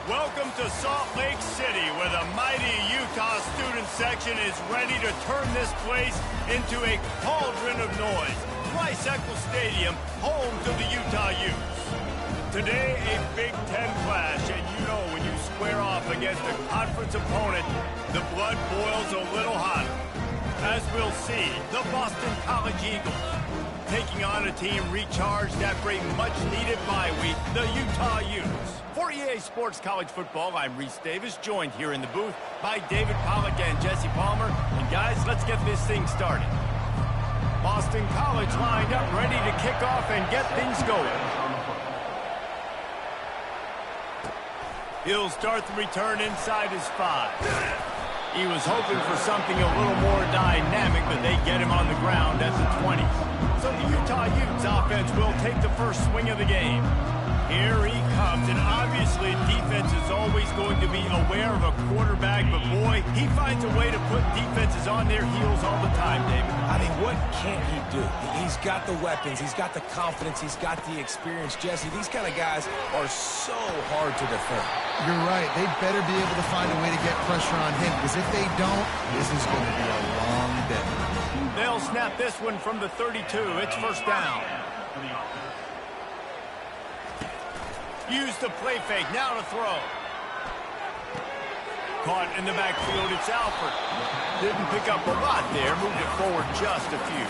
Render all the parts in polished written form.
Welcome to Salt Lake City, where the mighty Utah student section is ready to turn this place into a cauldron of noise. Rice-Eccles Stadium, home to the Utah Utes. Today, a Big Ten clash, and you know when you square off against a conference opponent, the blood boils a little hotter. As we'll see, the Boston College Eagles taking on a team recharged after a much-needed bye week, the Utah Utes. For EA Sports College Football, I'm Reese Davis, joined here in the booth by David Pollack and Jesse Palmer. And guys, let's get this thing started. Boston College lined up, ready to kick off and get things going. He'll start the return inside his 5. He was hoping for something a little more dynamic, but they get him on the ground at the 20. So the Utah Utes offense will take the first swing of the game. Here he comes, and obviously defense is always going to be aware of a quarterback, but boy, he finds a way to put defenses on their heels all the time, David. I mean, what can't he do? He's got the weapons, he's got the confidence, he's got the experience. Jesse, these kind of guys are so hard to defend. You're right. They better be able to find a way to get pressure on him, because if they don't, this is going to be a long day. They'll snap this one from the 32. It's first down. Use the play fake, now to throw. Caught in the backfield, it's Alford. Didn't pick up a lot there, moved it forward just a few.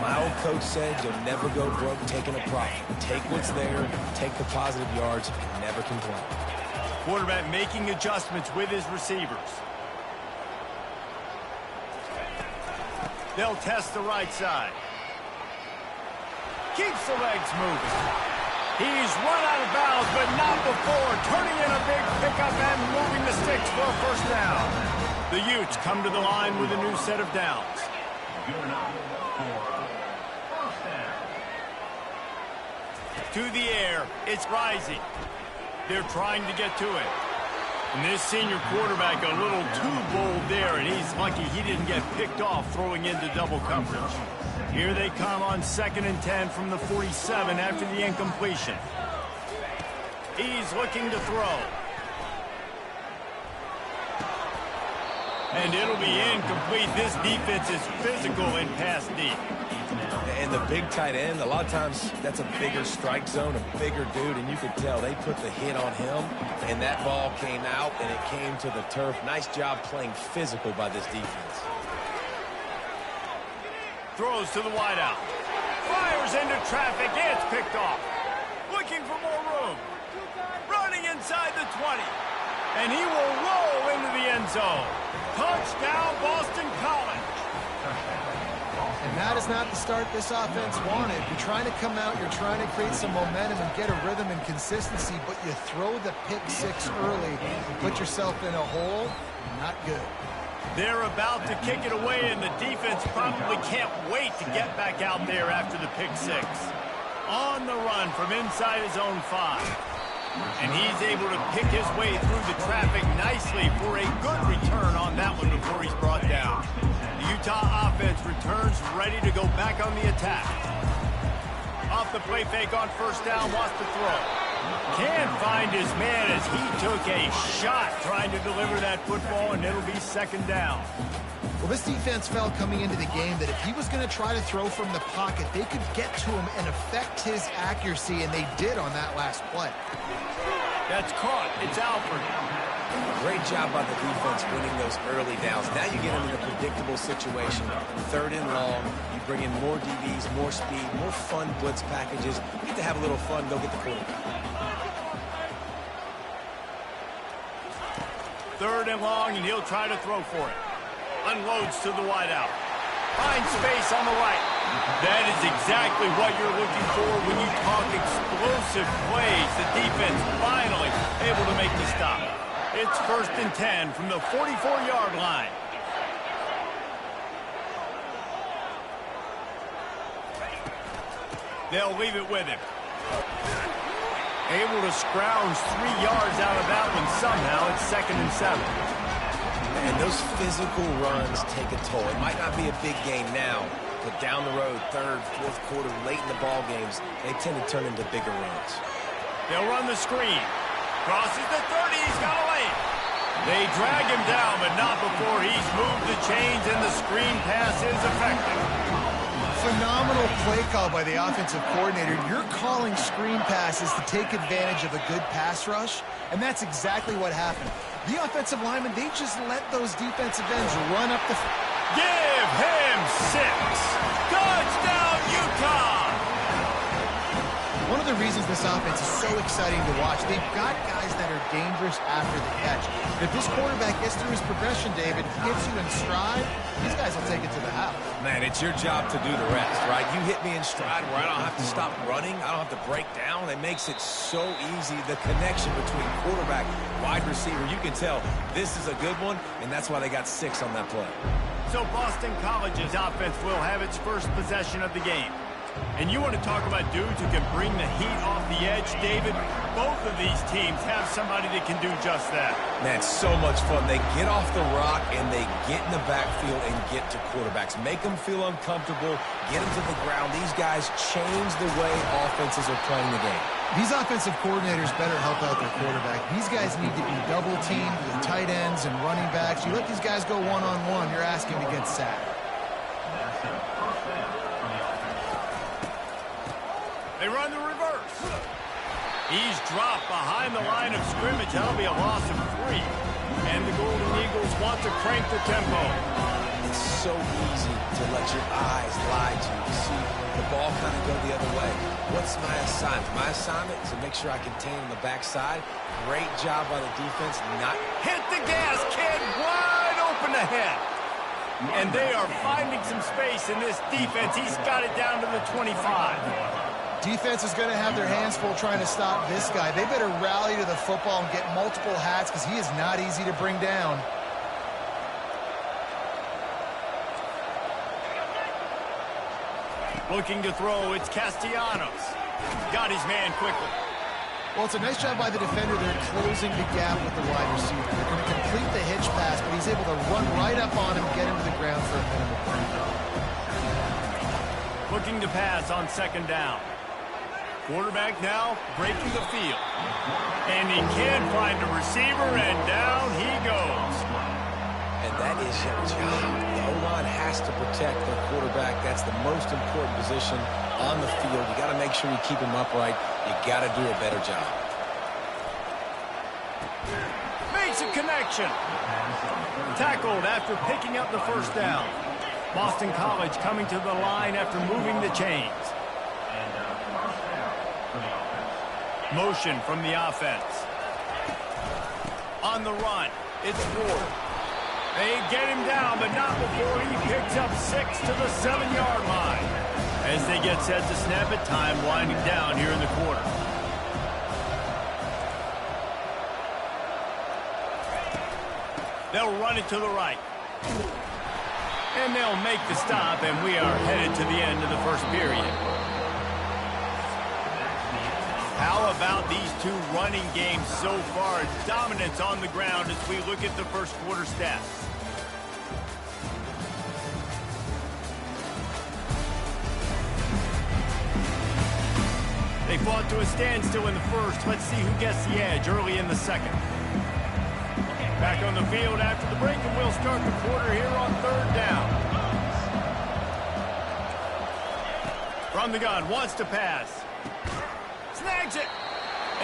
My old coach said you'll never go broke taking a profit. Take what's there, take the positive yards, and never complain. Quarterback making adjustments with his receivers. They'll test the right side. Keeps the legs moving. He's run out of bounds, but not before. Turning in a big pickup and moving the sticks for a first down. The Utes come to the line with a new set of downs. To the air, it's rising. They're trying to get to it. And this senior quarterback a little too bold there, and he's lucky he didn't get picked off throwing into double coverage. Here they come on 2nd and 10 from the 47 after the incompletion. He's looking to throw. And it'll be incomplete. This defense is physical in pass deep. And the big tight end, a lot of times that's a bigger strike zone, a bigger dude, and you could tell they put the hit on him, and that ball came out, and it came to the turf. Nice job playing physical by this defense. Throws to the wideout. Fires into traffic. It's picked off. Looking for more room. Running inside the 20. And he will roll into the end zone. Touchdown, Boston College. And that is not the start this offense wanted. You're trying to come out, you're trying to create some momentum and get a rhythm and consistency, but you throw the pick 6 early and put yourself in a hole. Not good. They're about to kick it away, and the defense probably can't wait to get back out there after the pick 6. On the run from inside his own 5. And he's able to pick his way through the traffic nicely for a good return on that one before he's brought down. The Utah offense returns ready to go back on the attack. Off the play fake on first down, wants to throw. Can't find his man as he took a shot trying to deliver that football, and it'll be 2nd down. Well, this defense felt coming into the game that if he was going to try to throw from the pocket, they could get to him and affect his accuracy, and they did on that last play. That's caught. It's Alford. Great job by the defense winning those early downs. Now you get into the predictable situation. 3rd and long. You bring in more DBs, more speed, more fun blitz packages. You get to have a little fun. Go get the quarterback. 3rd and long, and he'll try to throw for it. Unloads to the wideout. Finds space on the right. That is exactly what you're looking for when you talk explosive plays. The defense finally able to make the stop. It's 1st and 10 from the 44-yard line. They'll leave it with him. Able to scrounge 3 yards out of that one somehow. It's 2nd and 7. And those physical runs take a toll. It might not be a big game now, but down the road, 3rd, 4th quarter, late in the ball games, they tend to turn into bigger runs. They'll run the screen. Crosses the 30. He's got a lane. They drag him down, but not before he's moved the chains, and the screen pass is effective. Phenomenal play call by the offensive coordinator. You're calling screen passes to take advantage of a good pass rush, and that's exactly what happened. The offensive linemen, they just let those defensive ends run up the... Give him 6. Touchdown, Utah! One of the reasons this offense is so exciting to watch, they've got guys that are dangerous after the catch. If this quarterback gets through his progression, David, hits you in stride, these guys will take it to the house. Man, it's your job to do the rest, right? You hit me in stride where I don't have to stop running. I don't have to break down. It makes it so easy. The connection between quarterback, wide receiver, you can tell this is a good one, and that's why they got 6 on that play. So Boston College's offense will have its first possession of the game. And you want to talk about dudes who can bring the heat off the edge, David? Both of these teams have somebody that can do just that. Man, so much fun. They get off the rock and they get in the backfield and get to quarterbacks. Make them feel uncomfortable, get them to the ground. These guys change the way offenses are playing the game. These offensive coordinators better help out their quarterback. These guys need to be double-teamed with tight ends and running backs. You let these guys go one-on-one, you're asking to get sacked. They run the reverse. He's dropped behind the line of scrimmage. That'll be a loss of 3. And the Golden Eagles want to crank the tempo. It's so easy to let your eyes lie to you. See the ball kind of go the other way. What's my assignment? My assignment is to make sure I contain on the backside. Great job by the defense. Not hit the gas, kid. Wide open ahead. And they are finding some space in this defense. He's got it down to the 25. Defense is going to have their hands full trying to stop this guy. They better rally to the football and get multiple hats because he is not easy to bring down. Looking to throw, it's Castellanos. Got his man quickly. Well, it's a nice job by the defender. They're closing the gap with the wide receiver. They're going to complete the hitch pass, but he's able to run right up on him, get him to the ground for a minimum. Looking to pass on 2nd down. Quarterback now breaking the field. And he can find a receiver, and down he goes. And that is your job. The O-line has to protect their quarterback. That's the most important position on the field. You got to make sure you keep him upright. You got to do a better job. Makes a connection. Tackled after picking up the 1st down. Boston College coming to the line after moving the chains. Motion from the offense. On the run, it's Ward. They get him down, but not before he picks up 6 to the 7-yard line. As they get set to snap it, time winding down here in the quarter. They'll run it to the right. And they'll make the stop, and we are headed to the end of the first period. How about these two running games so far? Dominance on the ground as we look at the first quarter stats. They fought to a standstill in the first. Let's see who gets the edge early in the second. Back on the field after the break, and we'll start the quarter here on 3rd down. From the gun, wants to pass. Snags it.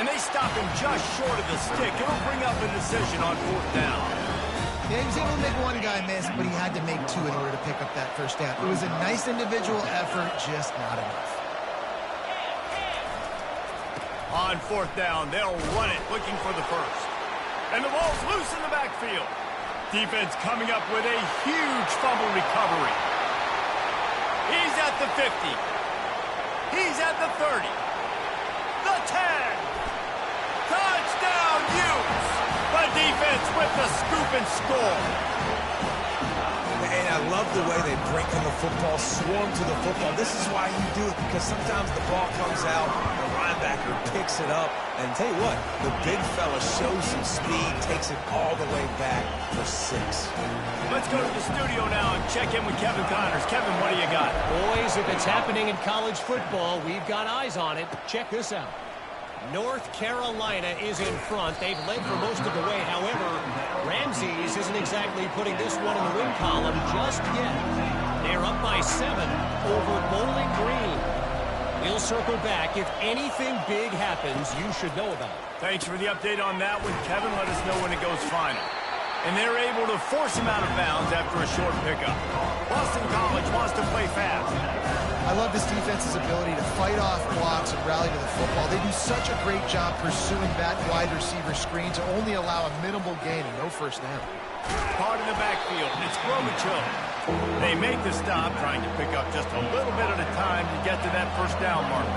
And they stop him just short of the stick. It'll bring up a decision on 4th down. Yeah, he was able to make one guy miss, but he had to make 2 in order to pick up that 1st down. It was a nice individual effort, just not enough. On 4th down, they'll run it, looking for the 1st. And the ball's loose in the backfield. Defense coming up with a huge fumble recovery. He's at the 50. He's at the 30. The 10. Touchdown, Utes. The defense with the scoop and score. And I love the way they break on the football, swarm to the football. This is why you do it, because sometimes the ball comes out, the linebacker picks it up, and tell you what, the big fella shows some speed, takes it all the way back for 6. Let's go to the studio now and check in with Kevin Connors. Kevin, what do you got? Boys, if it's happening in college football, we've got eyes on it. Check this out. North Carolina is in front. They've led for most of the way. However, Ramses isn't exactly putting this one in the win column just yet. They're up by 7 over Bowling Green. We'll circle back. If anything big happens, you should know about it. Thanks for the update on that one, Kevin. Let us know when it goes final. And they're able to force him out of bounds after a short pickup. Boston College wants to play fast. I love this defense's ability to fight off blocks and rally to the football. They do such a great job pursuing that wide receiver screen to only allow a minimal gain and no first down. Caught in the backfield. It's Grovichil. They make the stop, trying to pick up just a little bit at a time to get to that first down marker.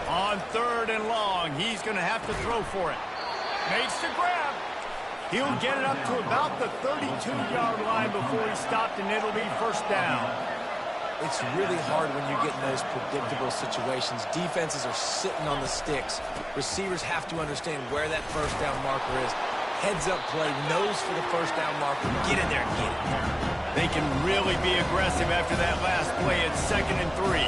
On 3rd and long, he's going to have to throw for it. Makes the grab. He'll get it up to about the 32-yard line before he's stopped, and it'll be first down. It's really hard when you get in those predictable situations. Defenses are sitting on the sticks. Receivers have to understand where that first down marker is. Heads-up play, nose for the first down marker. Get in there and get it. They can really be aggressive after that last play at 2nd and 3.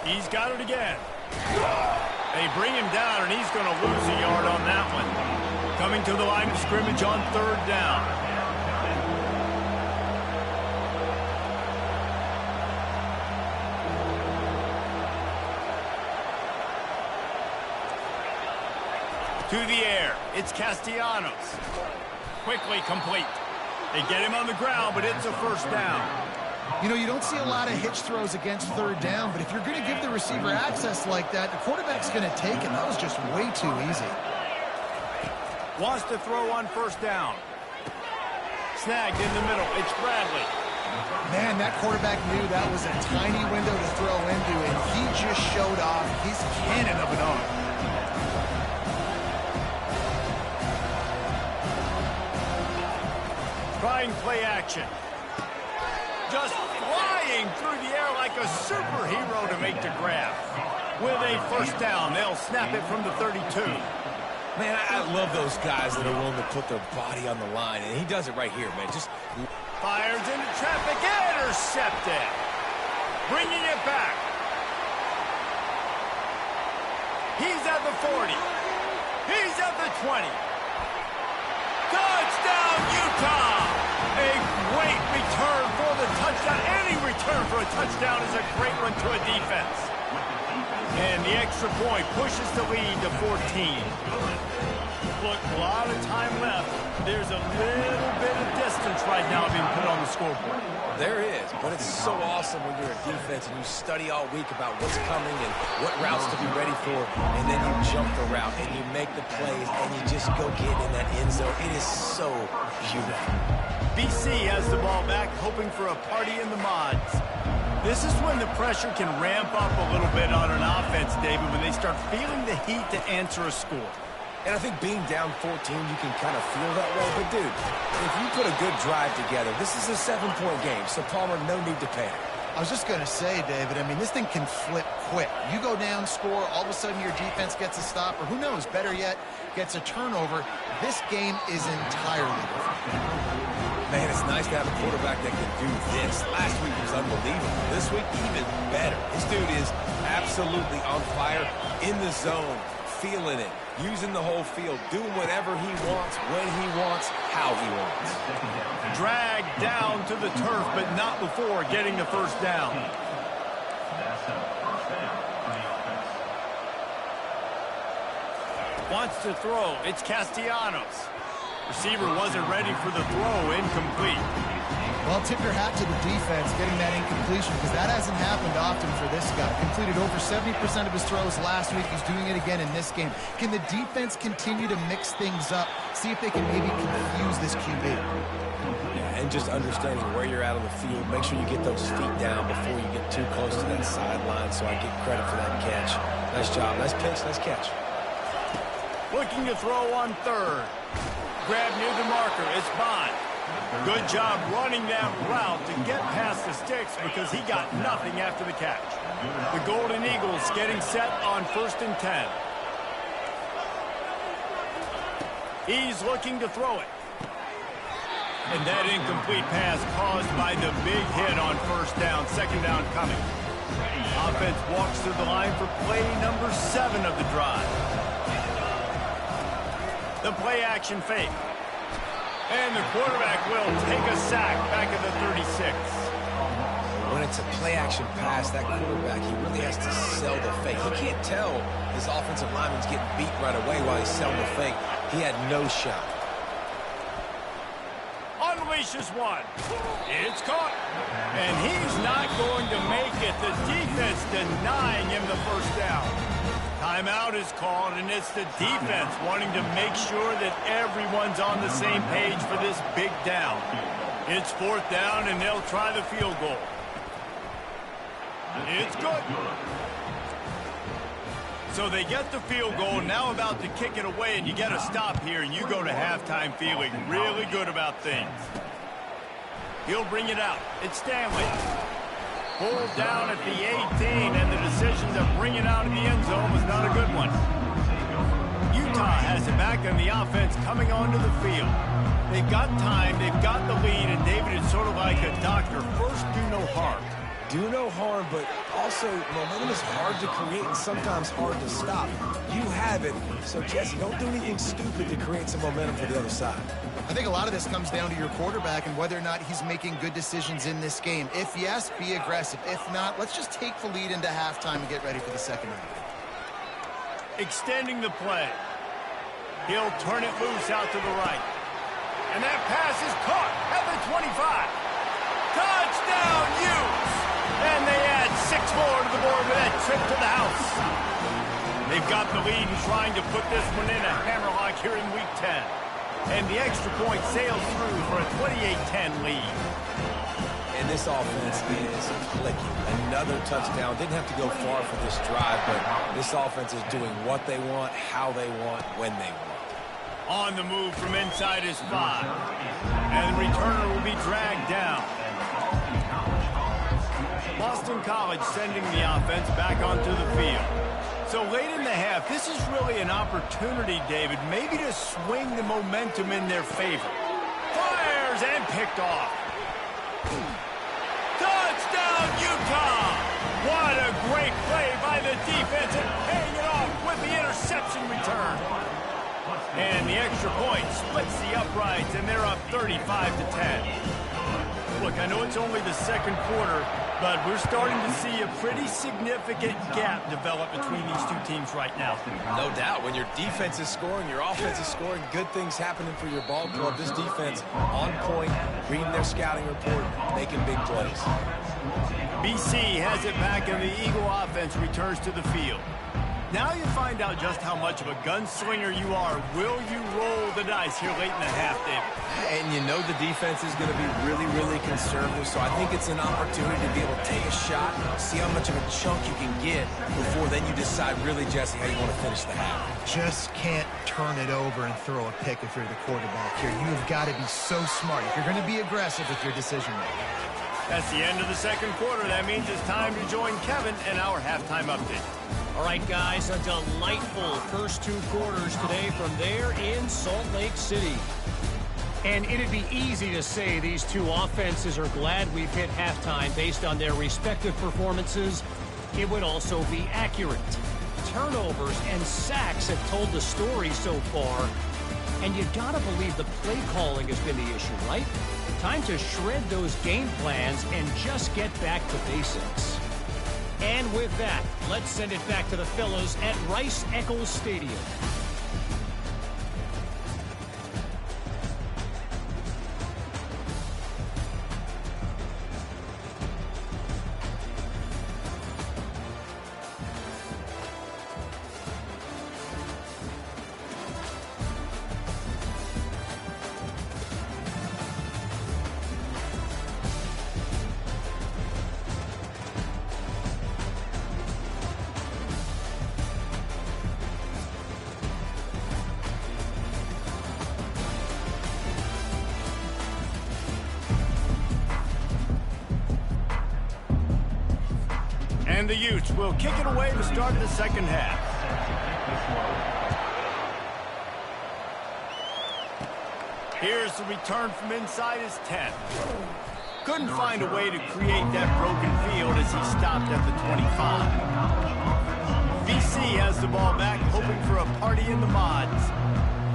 He's got it again. They bring him down, and he's going to lose a yard on that one. Coming to the line of scrimmage on 3rd down. To the air. It's Castellanos. Quickly complete. They get him on the ground, but it's a first down. You know, you don't see a lot of hitch throws against 3rd down, but if you're going to give the receiver access like that, the quarterback's going to take it. That was just way too easy. Wants to throw on first down. Snagged in the middle. It's Bradley. Man, that quarterback knew that was a tiny window to throw into, and he just showed off his cannon of an arm. Trying play action. Just flying through the air like a superhero to make the grab. With a first down, they'll snap it from the 32. Man, I love those guys that are willing to put their body on the line, and he does it right here, man. Just fires into traffic, intercepted. Bringing it back. He's at the 40. He's at the 20. Touchdown, Utah! A great return for the touchdown. Any return for a touchdown is a great one to a defense. And the extra point pushes the lead to 14. Look, a lot of time left. There's a little bit of distance right now being put on the scoreboard. there is, but it's so awesome when you're a defense and you study all week about what's coming and what routes to be ready for, and then you jump the route and you make the plays and you just go get in that end zone. It is so beautiful. BC has the ball back, hoping for a party in the mods. This is when the pressure can ramp up a little bit on an offense, David, when they start feeling the heat to answer a score. And I think being down 14, you can kind of feel that way. But, dude, if you put a good drive together, this is a 7-point game. So, Palmer, no need to panic. I was just going to say, David, I mean, this thing can flip quick. You go down, score, all of a sudden your defense gets a stop, or who knows, better yet, gets a turnover. This game is entirely different. Man, it's nice to have a quarterback that can do this. Last week was unbelievable. This week, even better. This dude is absolutely on fire, in the zone, feeling it, using the whole field, doing whatever he wants, when he wants, how he wants. Dragged down to the turf, but not before getting the first down. Wants to throw. It's Castellanos. Receiver wasn't ready for the throw. Incomplete. Well, tip your hat to the defense getting that incompletion, because that hasn't happened often for this guy. Completed over 70% of his throws last week. He's doing it again in this game. Can the defense continue to mix things up? See if they can maybe confuse this QB. Yeah, and just understanding where you're at on the field. Make sure you get those feet down before you get too close to that sideline, so I get credit for that catch. Nice job. Nice pitch. Nice catch. Looking to throw on third. Grab near the marker. It's Bond. Good job running that route to get past the sticks because he got nothing after the catch. The Golden Eagles getting set on 1st and 10. He's looking to throw it. And that incomplete pass caused by the big hit on first down. Second down coming. Offense walks through the line for play number 7 of the drive. The play action fake. And the quarterback will take a sack back at the 36. When it's a play-action pass, that quarterback, he really has to sell the fake. He can't tell his offensive lineman's getting beat right away while he's selling the fake. He had no shot. Unleashes one. It's caught. And he's not going to make it. The defense denying him the first down. Timeout is called, and it's the defense wanting to make sure that everyone's on the same page for this big down. It's 4th down, and they'll try the field goal. It's good. So they get the field goal, now about to kick it away, and you get a stop here, and you go to halftime feeling really good about things. He'll bring it out. It's Stanley. Pulled down at the 18, and the decision to bring it out of the end zone was not a good one. Utah has it back, and the offense coming onto the field. They've got time, they've got the lead, and David is sort of like a doctor. First, do no harm. Do no harm, but also momentum is hard to create and sometimes hard to stop. You have it, so Jesse, don't do anything stupid to create some momentum for the other side. I think a lot of this comes down to your quarterback and whether or not he's making good decisions in this game. If yes, be aggressive. If not, let's just take the lead into halftime and get ready for the second half. Extending the play. He'll turn it loose out to the right. And that pass is caught at the 25. Touchdown, Utes! And they add 6 more to the board with that trip to the house. They've got the lead and trying to put this one in a hammerlock here in Week 10. And the extra point sails through for a 28-10 lead. And this offense is clicking. Another touchdown. Didn't have to go far for this drive, but this offense is doing what they want, how they want, when they want. On the move from inside his 5. And the returner will be dragged down. Boston College sending the offense back onto the field. So late in the half, this is really an opportunity, David, maybe to swing the momentum in their favor. Fires and picked off. Touchdown, Utah! What a great play by the defense and paying it off with the interception return. And the extra point splits the uprights, and they're up 35-10. Look, I know it's only the second quarter, but we're starting to see a pretty significant gap develop between these two teams right now. No doubt. When your defense is scoring, your offense is scoring, good things happening for your ball club. This defense on point, reading their scouting report, making big plays. BC has it back, and the Eagle offense returns to the field. Now you find out just how much of a gunslinger you are. Will you roll the dice here late in the half, David? And you know the defense is going to be really, really conservative, so I think it's an opportunity to be able to take a shot, see how much of a chunk you can get before then you decide really, Jesse, how you want to finish the half. Just can't turn it over and throw a pick if you're the quarterback here. You've got to be so smart if you're going to be aggressive with your decision making. That's the end of the second quarter. That means it's time to join Kevin in our halftime update. All right, guys, a delightful first 2 quarters today from there in Salt Lake City. And it'd be easy to say these two offenses are glad we've hit halftime based on their respective performances. It would also be accurate. Turnovers and sacks have told the story so far. And you gotta believe the play calling has been the issue, right? Time to shred those game plans and just get back to basics. And with that, let's send it back to the fellows at Rice-Eccles Stadium. And the Utes will kick it away to start the second half. Here's the return from inside his 10. Couldn't find a way to create that broken field as he stopped at the 25. VC has the ball back, hoping for a party in the mods.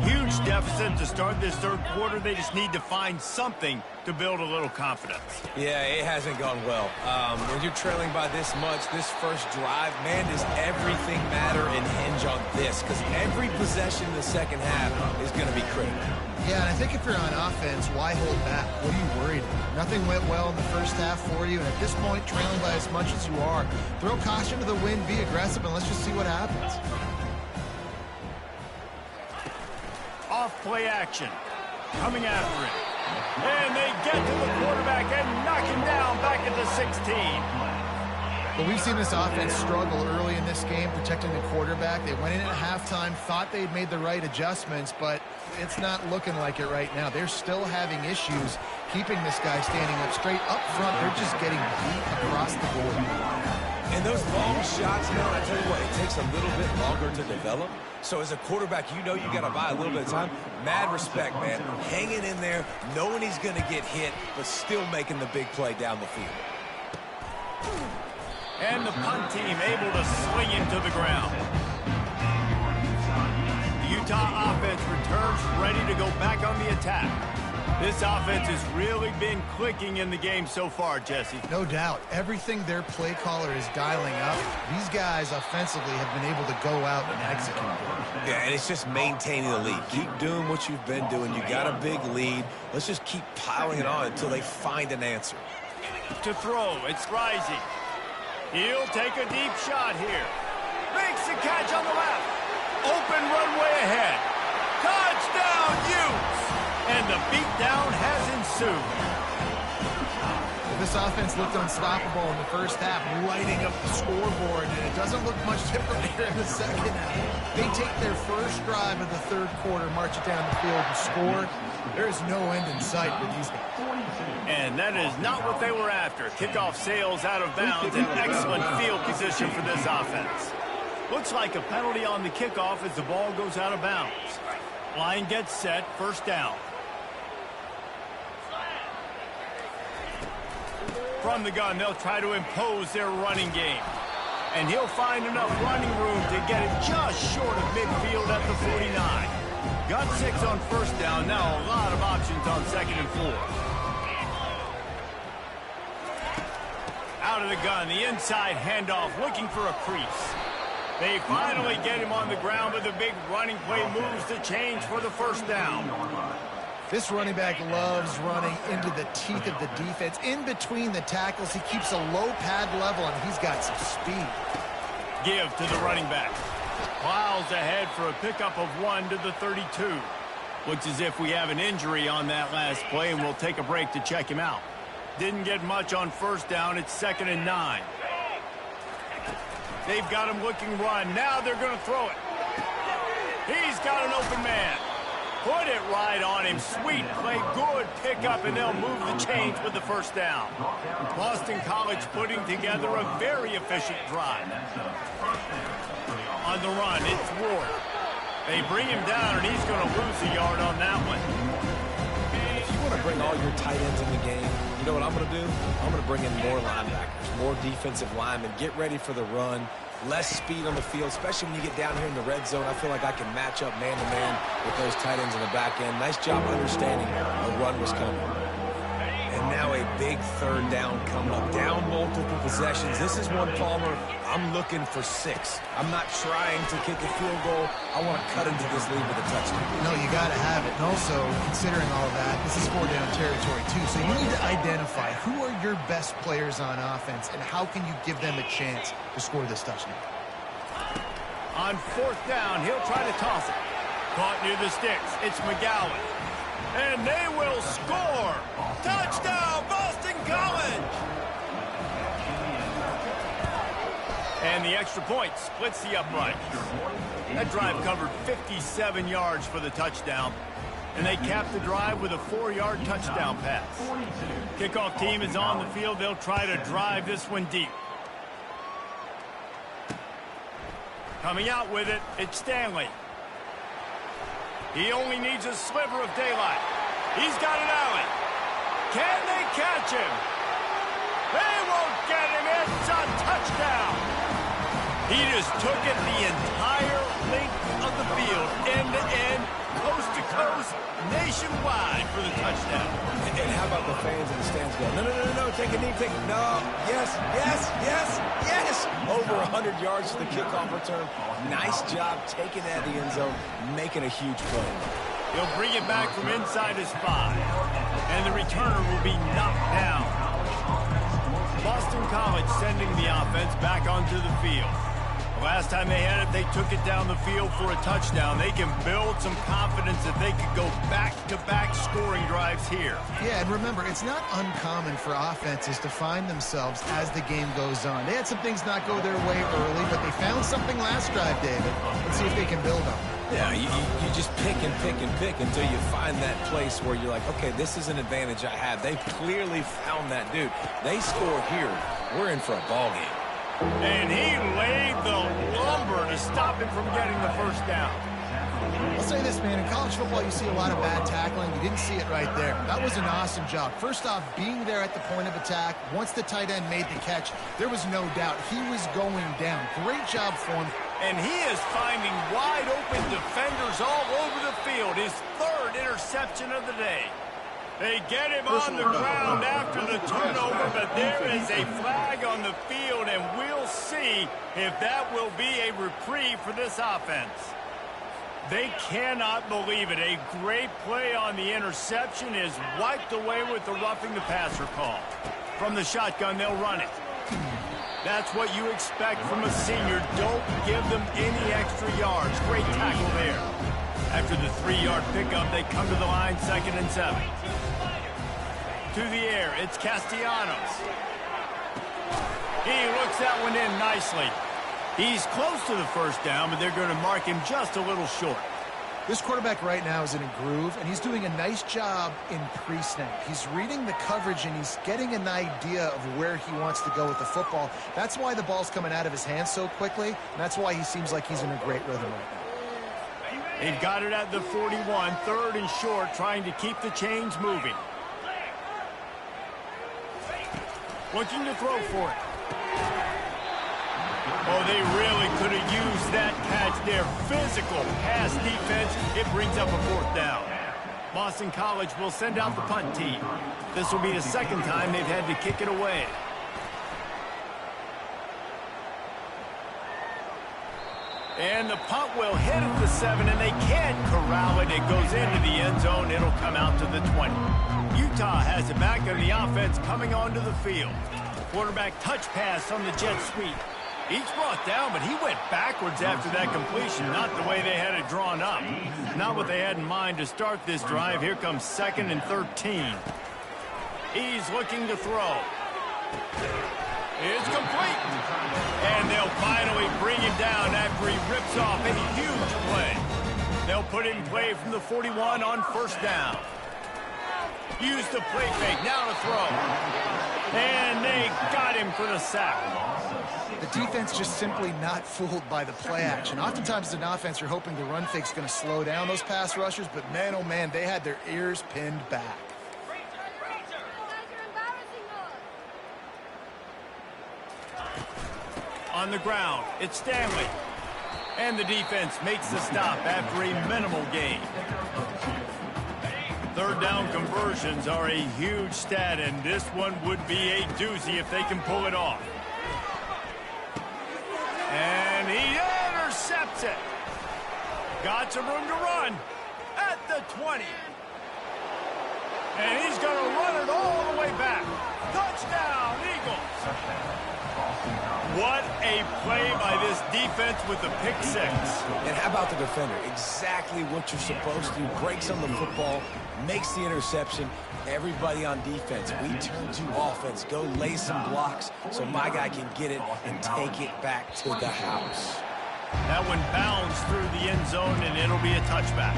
Huge deficit to start this third quarter. They just need to find something to build a little confidence. Yeah, it hasn't gone well. When you're trailing by this much, this first drive, man, does everything matter and hinge on this? Because every possession in the second half is going to be critical. Yeah, and I think if you're on offense, why hold back? What are you worried about? Nothing went well in the first half for you, and at this point, trailing by as much as you are, throw caution to the wind, be aggressive, and let's just see what happens. Off play action. Coming after it. And they get to the quarterback and knock him down back at the 16. Well, we've seen this offense struggle early in this game protecting the quarterback. They went in at halftime, thought they'd made the right adjustments, but it's not looking like it right now. They're still having issues keeping this guy standing up straight. Up front, they're just getting beat across the board. And those long shots, man, I tell you what, it takes a little bit longer to develop. So as a quarterback, you know you got to buy a little bit of time. Mad respect, man. Hanging in there, knowing he's going to get hit, but still making the big play down the field. And the punt team able to swing him to the ground. The Utah offense returns ready to go back on the attack. This offense has really been clicking in the game so far, Jesse. No doubt. Everything their play caller is dialing up, these guys offensively have been able to go out and execute. Yeah, and it's just maintaining the lead. Keep doing what you've been doing. You got a big lead. Let's just keep piling it on until they find an answer. To throw, it's Rising. He'll take a deep shot here. Makes the catch on the left. Open runway ahead. Touchdown, Utes! And the beatdown has ensued. This offense looked unstoppable in the first half, lighting up the scoreboard, and it doesn't look much different here in the second half. They take their first drive of the third quarter, march it down the field, and score. There is no end in sight for these guys. And that is not what they were after. Kickoff sails out of bounds, an excellent field position for this offense. Looks like a penalty on the kickoff as the ball goes out of bounds. Line gets set, first down. From the gun, they'll try to impose their running game. And he'll find enough running room to get it just short of midfield at the 49. Got 6 on first down, now a lot of options on second and 4. Out of the gun, the inside handoff, looking for a crease. They finally get him on the ground, but the big running play moves the change for the first down. This running back loves running into the teeth of the defense. In between the tackles, he keeps a low pad level, and he's got some speed. Give to the running back. Plows ahead for a pickup of 1 to the 32. Looks as if we have an injury on that last play, and we'll take a break to check him out. Didn't get much on first down. It's 2nd and 9. They've got him looking run. Now they're going to throw it. He's got an open man. Put it right on him. Sweet play. Good pickup, and they'll move the chains with the first down. Boston College putting together a very efficient drive. On the run, it's Ward. They bring him down, and he's going to lose a yard on that one. If you want to bring all your tight ends in the game, you know what I'm going to do? I'm going to bring in more linebackers, more defensive linemen, get ready for the run. Less speed on the field, especially when you get down here in the red zone. I feel like I can match up man-to-man with those tight ends in the back end. Nice job understanding a run was coming. And now a big third down coming up. Down multiple possessions. This is one, Palmer, I'm looking for 6. I'm not trying to kick a field goal. I want to cut into this lead with a touchdown. No, you got to have it. And also, considering all of that, this is 4-down territory, too. So you need to identify who are your best players on offense and how can you give them a chance to score this touchdown. On 4th down, he'll try to toss it. Caught near the sticks. It's McGowan. And they will score. Touchdown, Boston College! And the extra point splits the uprights. That drive covered 57 yards for the touchdown. And they capped the drive with a 4-yard touchdown pass. Kickoff team is on the field. They'll try to drive this one deep. Coming out with it, it's Stanley. He only needs a sliver of daylight. He's got an alley. Can they catch him? They won't get him. It's a touchdown. He just took it the entire length of the field, end to end, coast to coast, nationwide for the touchdown. And how about the fans in the stands going, no, take a knee, no, yes. Over 100 yards to the kickoff return. Nice job taking that to the end zone, making a huge play. He'll bring it back from inside his 5, and the returner will be knocked down. Boston College sending the offense back onto the field. The last time they had it, they took it down the field for a touchdown. They can build some confidence that they could go back-to-back scoring drives here. Yeah, and remember, it's not uncommon for offenses to find themselves as the game goes on. They had some things not go their way early, but they found something last drive, David. Let's see if they can build on it. Yeah, you just pick until you find that place where you're like, okay, this is an advantage I have. They clearly found that dude. They score here. We're in for a ball game. And he laid the lumber to stop him from getting the first down. I'll say this, man. In college football, you see a lot of bad tackling. You didn't see it right there. That was an awesome job. First off, being there at the point of attack. Once the tight end made the catch, there was no doubt he was going down. Great job for him. And he is finding wide-open defenders all over the field. His 3rd interception of the day. They get him on the ground after the turnover, but there is a flag on the field, and we'll see if that will be a reprieve for this offense. They cannot believe it. A great play on the interception is wiped away with the roughing the passer call. From the shotgun, they'll run it. That's what you expect from a senior. Don't give them any extra yards. Great tackle there. After the 3-yard pickup, they come to the line, 2nd and 7. To the air, it's Castellanos. He looks that one in nicely. He's close to the first down, but they're going to mark him just a little short. This quarterback right now is in a groove, and he's doing a nice job in pre-snap. He's reading the coverage, and he's getting an idea of where he wants to go with the football. That's why the ball's coming out of his hands so quickly, and that's why he seems like he's in a great rhythm right now. They've got it at the 41, 3rd and short, trying to keep the chains moving. Looking to throw for it. Oh, they really could have used that catch there. Physical pass defense. It brings up a 4th down. Boston College will send out the punt team. This will be the 2nd time they've had to kick it away. And the punt will hit at the 7, and they can't corral it. It goes into the end zone. It'll come out to the 20. Utah has it back, and the offense coming onto the field. Quarterback touch pass on the jet sweep. He's brought down, but he went backwards after that completion. Not the way they had it drawn up. Not what they had in mind to start this drive. Here comes 2nd and 13. He's looking to throw. It's complete. And they'll finally bring him down after he rips off a huge play. They'll put it in play from the 41 on 1st down. Use the play fake, now to throw. And they got him for the sack. The defense just simply not fooled by the play action. Oftentimes as an offense, you're hoping the run fake's going to slow down those pass rushers, but man, oh man, they had their ears pinned back. On the ground, it's Stanley. And the defense makes the stop after a minimal gain. 3rd down conversions are a huge stat, and this one would be a doozy if they can pull it off. And he intercepts it. Got some room to run at the 20. And he's going to run it all the way back. Touchdown, Eagles. What a play by this defense with the pick 6. And how about the defender? Exactly what you're supposed to. Breaks on the football, makes the interception. Everybody on defense, we turn to offense. Go lay some blocks so my guy can get it and take it back to the house. That one bounds through the end zone, and it'll be a touchback.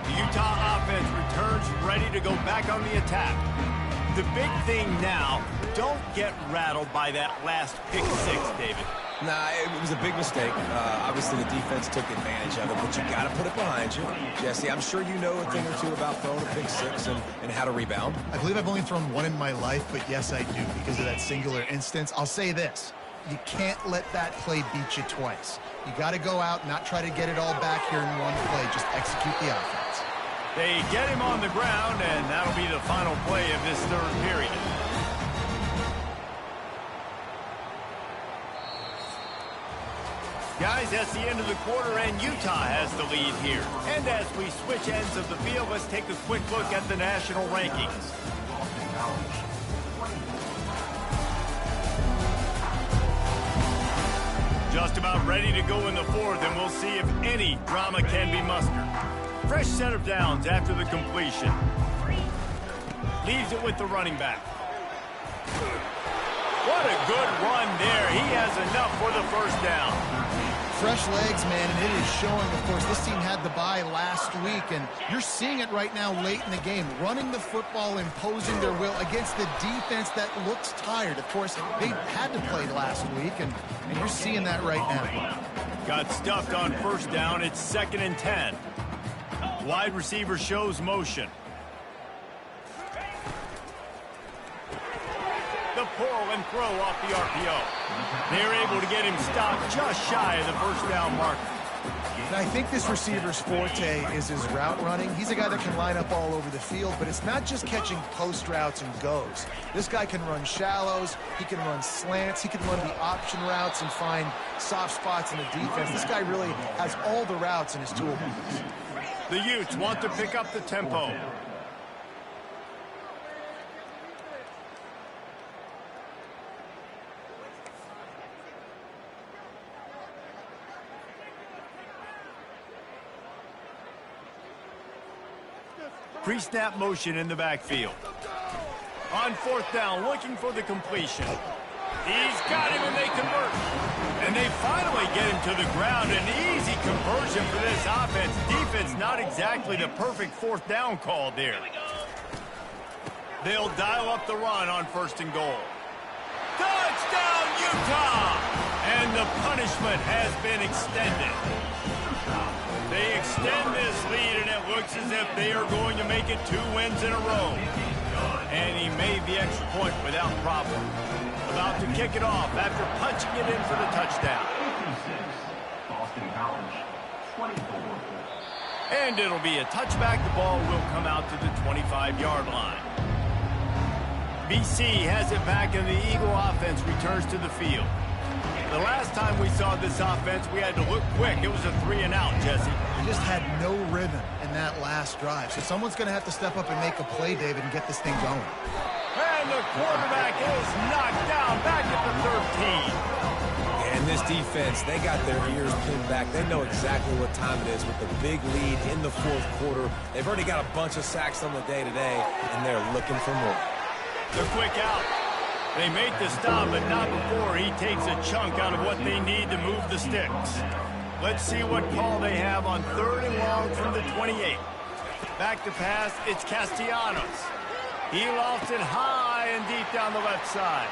The Utah offense returns ready to go back on the attack. The big thing now, don't get rattled by that last pick 6, David. Nah, it was a big mistake. Obviously, the defense took advantage of it, but you got to put it behind you. Jesse, I'm sure you know a thing or two about throwing a pick six and how to rebound. I believe I've only thrown one in my life, but yes, I do because of that singular instance. I'll say this. You can't let that play beat you twice. You got to go out and not try to get it all back here in one play. Just execute the offense. They get him on the ground, and that'll be the final play of this third period. Guys, that's the end of the quarter, and Utah has the lead here. And as we switch ends of the field, let's take a quick look at the national rankings. Just about ready to go in the fourth, and we'll see if any drama can be mustered. Fresh set of downs after the completion. Leaves it with the running back. What a good run there. He has enough for the first down. Fresh legs, man, and it is showing, of course, this team had the bye last week, and you're seeing it right now late in the game. Running the football, imposing their will against the defense that looks tired. Of course, they had to play last week, and you're seeing that right now. Got stuffed on first down. It's 2nd and 10. Wide receiver shows motion. The pull and throw off the RPO. They're able to get him stopped just shy of the first down marker. And I think this receiver's forte is his route running. He's a guy that can line up all over the field, but it's not just catching post routes and goes. This guy can run shallows, he can run slants, he can run the option routes and find soft spots in the defense. This guy really has all the routes in his toolbox. The Utes want to pick up the tempo. Pre-snap motion in the backfield. On fourth down, looking for the completion. He's got him, and they convert. And they finally get him to the ground. An easy conversion for this offense. Defense, not exactly the perfect fourth down call there. They'll dial up the run on 1st and goal. Touchdown, Utah! And the punishment has been extended. They extend this lead, and it looks as if they are going to make it 2 wins in a row. And he made the extra point without problem. About to kick it off after punching it in for the touchdown. And it'll be a touchback. The ball will come out to the 25-yard line. BC has it back, and the Eagle offense returns to the field. The last time we saw this offense, we had to look quick. It was a 3-and-out, Jesse. They just had no rhythm in that last drive. So someone's going to have to step up and make a play, David, and get this thing going. And the quarterback is knocked down back at the 13. And this defense, they got their ears pinned back. They know exactly what time it is with the big lead in the fourth quarter. They've already got a bunch of sacks on the day today, and they're looking for more. The quick out. They make the stop, but not before he takes a chunk out of what they need to move the sticks. Let's see what call they have on 3rd and long from the 28. Back to pass, it's Castellanos. He lofts it high and deep down the left side.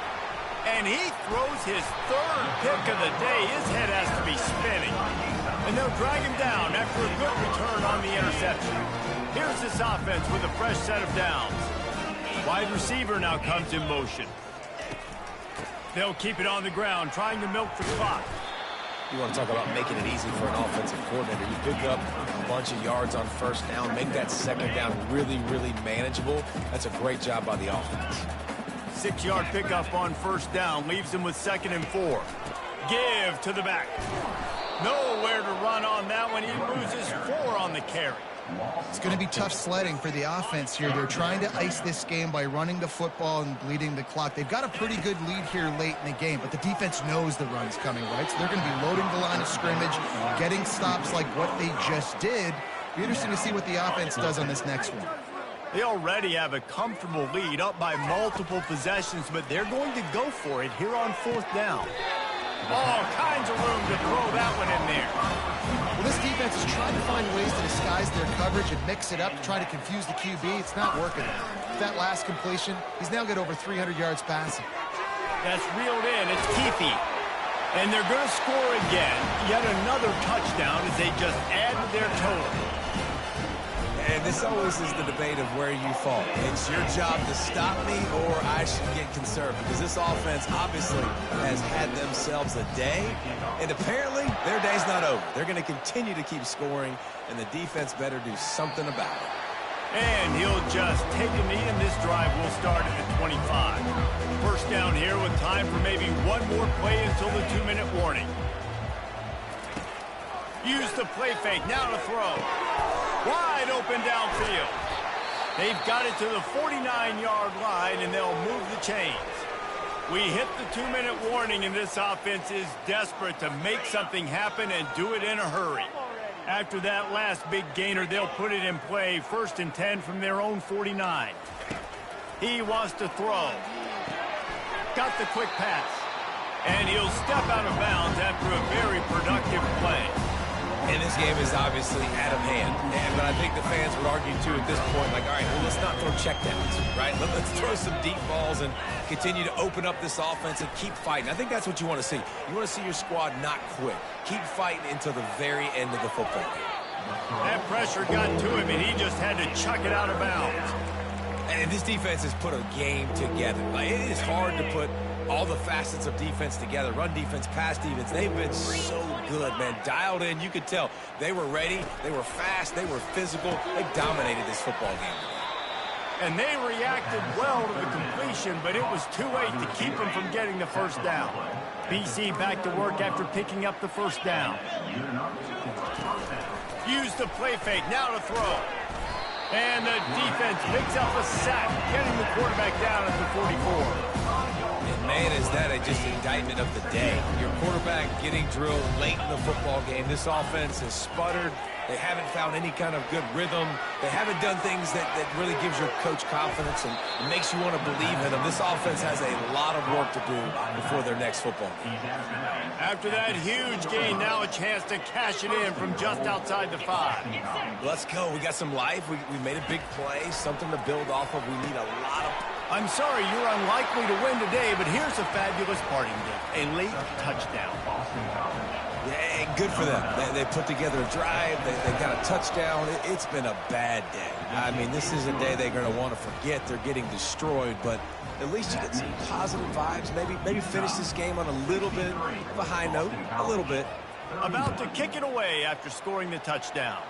And he throws his 3rd pick of the day. His head has to be spinning. And they'll drag him down after a good return on the interception. Here's this offense with a fresh set of downs. Wide receiver now comes in motion. They'll keep it on the ground, trying to milk the clock. You want to talk about making it easy for an offensive coordinator. You pick up a bunch of yards on first down, make that second down really, really manageable. That's a great job by the offense. 6-yard pickup on first down leaves them with 2nd and 4. Give to the back. Nowhere to run on that one. He loses 4 on the carry. It's going to be tough sledding for the offense here. They're trying to ice this game by running the football and bleeding the clock. They've got a pretty good lead here late in the game, but the defense knows the run's coming, right? So they're going to be loading the line of scrimmage, getting stops like what they just did. It'll be interesting to see what the offense does on this next one. They already have a comfortable lead up by multiple possessions, but they're going to go for it here on 4th down. All kinds of room to throw that one in there. Well, this defense is trying to find ways to disguise their coverage and mix it up to try to confuse the QB. It's not working. With that last completion, he's now got over 300 yards passing. That's reeled in. It's Keefe. And they're going to score again. Yet another touchdown as they just add to their total. And this always is the debate of where you fall. It's your job to stop me or I should get conserved, because this offense obviously has had themselves a day, and apparently their day's not over. They're going to continue to keep scoring, and the defense better do something about it. And he'll just take a knee, and this drive will start at the 25. First down here with time for maybe one more play until the 2-minute warning. Use the play fake, now to throw. Wide open downfield. They've got it to the 49-yard line, and they'll move the chains. We hit the 2-minute warning, and this offense is desperate to make something happen and do it in a hurry. After that last big gainer, they'll put it in play, 1st and 10 from their own 49. He wants to throw. Got the quick pass. And he'll step out of bounds after a very productive play. And this game is obviously out of hand. But I think the fans would argue, too, at this point, like, all right, well, let's not throw checkdowns, right? Let's throw some deep balls and continue to open up this offense and keep fighting. I think that's what you want to see. You want to see your squad not quit. Keep fighting until the very end of the football game. That pressure got to him, and he just had to chuck it out of bounds. And this defense has put a game together. Like, it is hard to put all the facets of defense together. Run defense, pass defense. They've been so good, man. Dialed in. You could tell they were ready. They were fast. They were physical. They dominated this football game. And they reacted well to the completion, but it was too late to keep them from getting the first down. BC back to work after picking up the first down. Use the play fake. Now to throw. And the defense picks up a sack, getting the quarterback down at the 44. And, man, is that just indictment of the day. Your quarterback getting drilled late in the football game. This offense has sputtered. They haven't found any kind of good rhythm. They haven't done things that really gives your coach confidence and makes you want to believe in them. This offense has a lot of work to do before their next football game. After that huge gain, now a chance to cash it in from just outside the 5. Let's go. We got some life. We made a big play, something to build off of. We need a lot of... I'm sorry you're unlikely to win today, but here's a fabulous parting gift. A late touchdown. Yeah, good for them. They put together a drive. They got a touchdown. It's been a bad day. I mean, this is a day they're going to want to forget. They're getting destroyed, but at least you get some positive vibes. Maybe finish this game on a little bit of a high note. A little bit. About to kick it away after scoring the touchdown.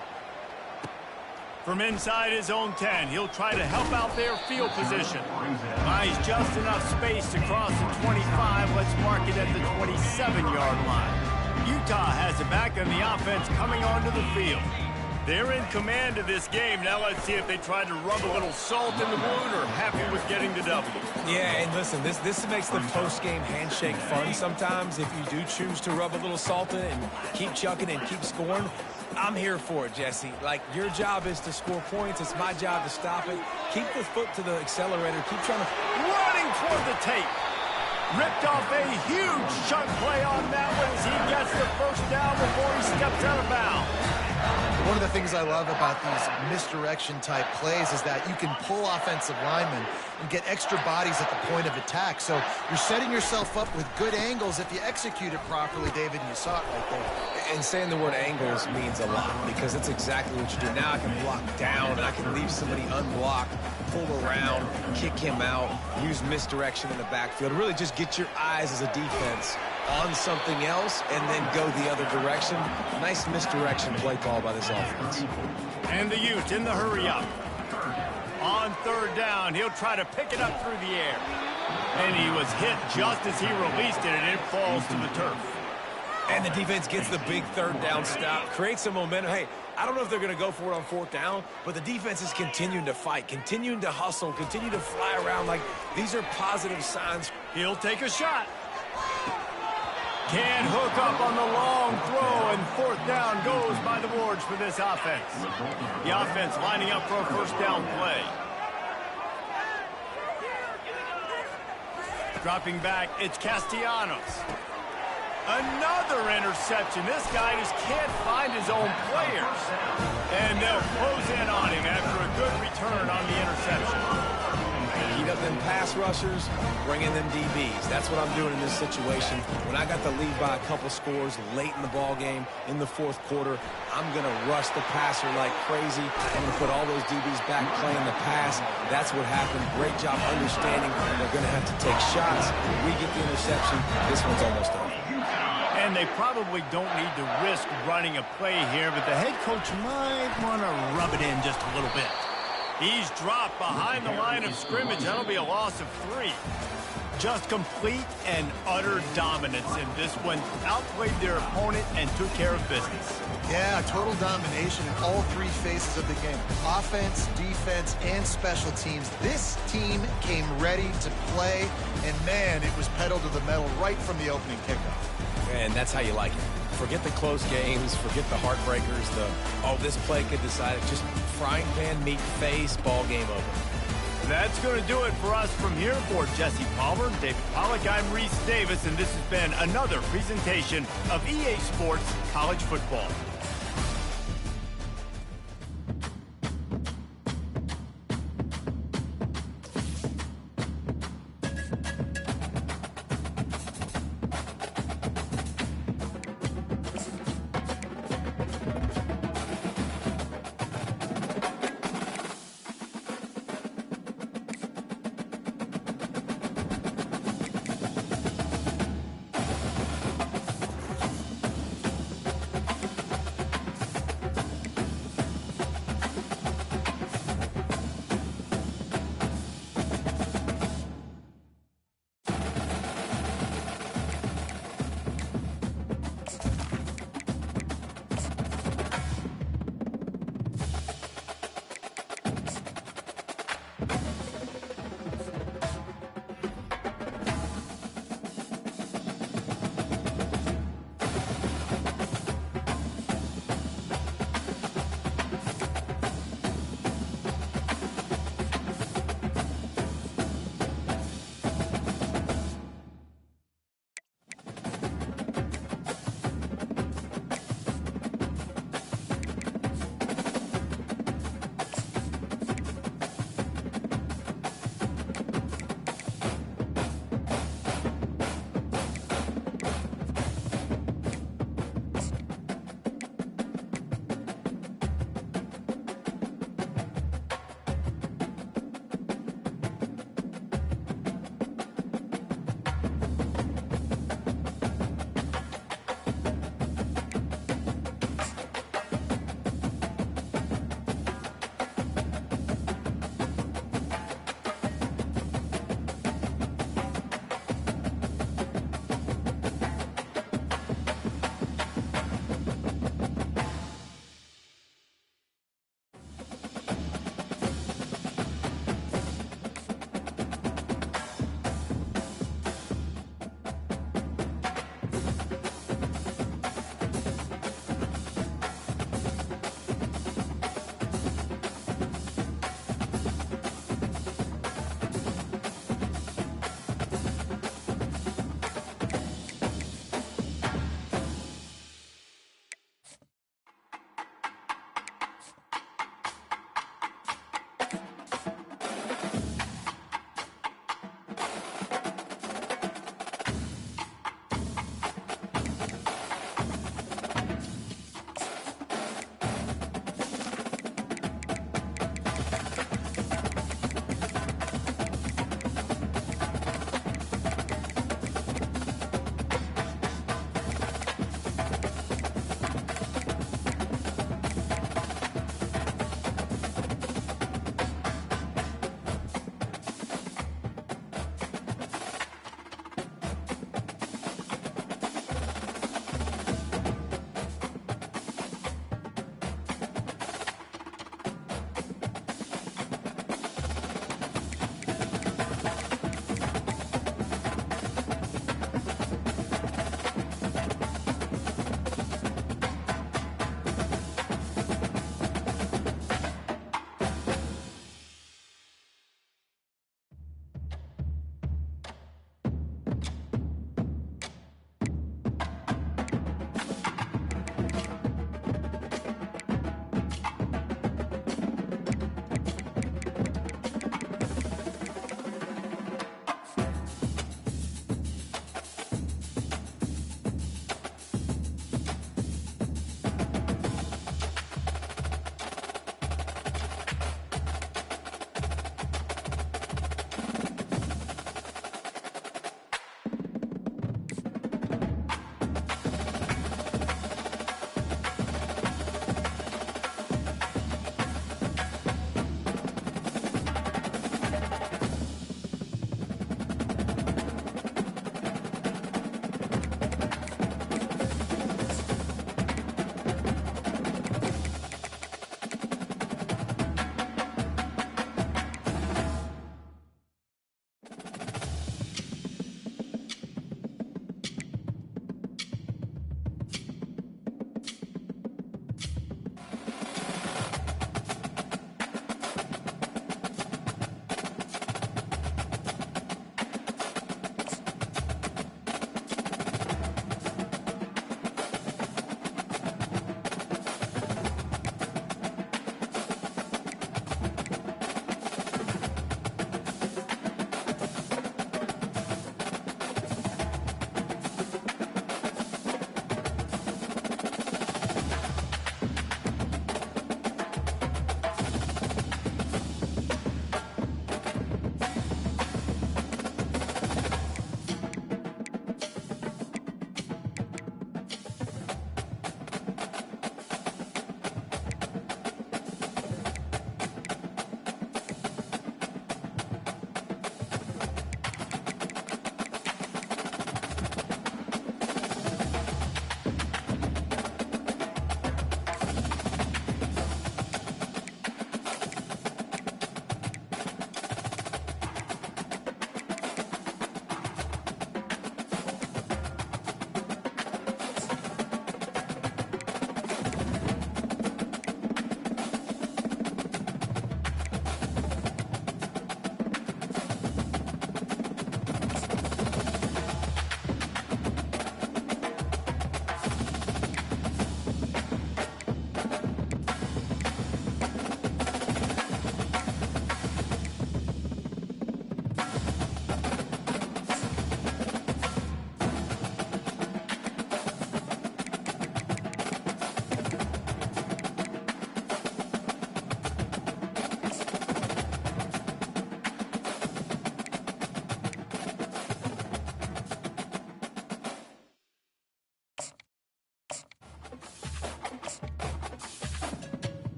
From inside his own 10, he'll try to help out their field position. Buys just enough space to cross the 25. Let's mark it at the 27-yard line. Utah has it back on the offense coming onto the field. They're in command of this game. Now let's see if they try to rub a little salt in the wound or happy with getting the W. Yeah, and listen, this makes the post-game handshake fun sometimes. If you do choose to rub a little salt in it and keep chucking and keep scoring, I'm here for it, Jesse. Like, your job is to score points. It's my job to stop it. Keep the foot to the accelerator. Keep trying to... Running toward the tape. Ripped off a huge chunk play on that one as he gets the first down before he steps out of bounds. One of the things I love about these misdirection-type plays is that you can pull offensive linemen and get extra bodies at the point of attack. So you're setting yourself up with good angles if you execute it properly, David, and you saw it right there. And saying the word angles means a lot because that's exactly what you do. Now I can block down, and I can leave somebody unblocked, pull around, kick him out, use misdirection in the backfield. Really just get your eyes as a defense on something else and then go the other direction. Nice misdirection play call by this offense. And the Utes in the hurry up. On third down, he'll try to pick it up through the air. And he was hit just as he released it, and it falls to the turf. And the defense gets the big third down stop, creates some momentum. Hey, I don't know if they're going to go for it on fourth down, but the defense is continuing to fight, continuing to hustle, continue to fly around. Like, these are positive signs. He'll take a shot. Can't hook up on the long throw, and fourth down goes by the boards for this offense. The offense lining up for a first down play. Dropping back, it's Castellanos. Another interception. This guy just can't find his own players. And they'll close in on him after a good return on the interception. Heat up them pass rushers, bring in them DBs. That's what I'm doing in this situation. When I got the lead by a couple scores late in the ball game, in the fourth quarter, I'm going to rush the passer like crazy. I'm going to put all those DBs back playing the pass. That's what happened. Great job understanding they're going to have to take shots. We get the interception. This one's almost over. And they probably don't need to risk running a play here, but the head coach might want to rub it in just a little bit. He's dropped behind the line of scrimmage. That'll be a loss of 3. Just complete and utter dominance in this one. Outplayed their opponent and took care of business. Yeah, total domination in all 3 phases of the game. Offense, defense, and special teams. This team came ready to play, and man, it was pedal to the metal right from the opening kickoff. And that's how you like it. Forget the close games, forget the heartbreakers, this play could decide it. Just frying pan, meat face, ball game over. That's going to do it for us from here. For Jesse Palmer, David Pollack, I'm Reese Davis, and this has been another presentation of EA Sports College Football.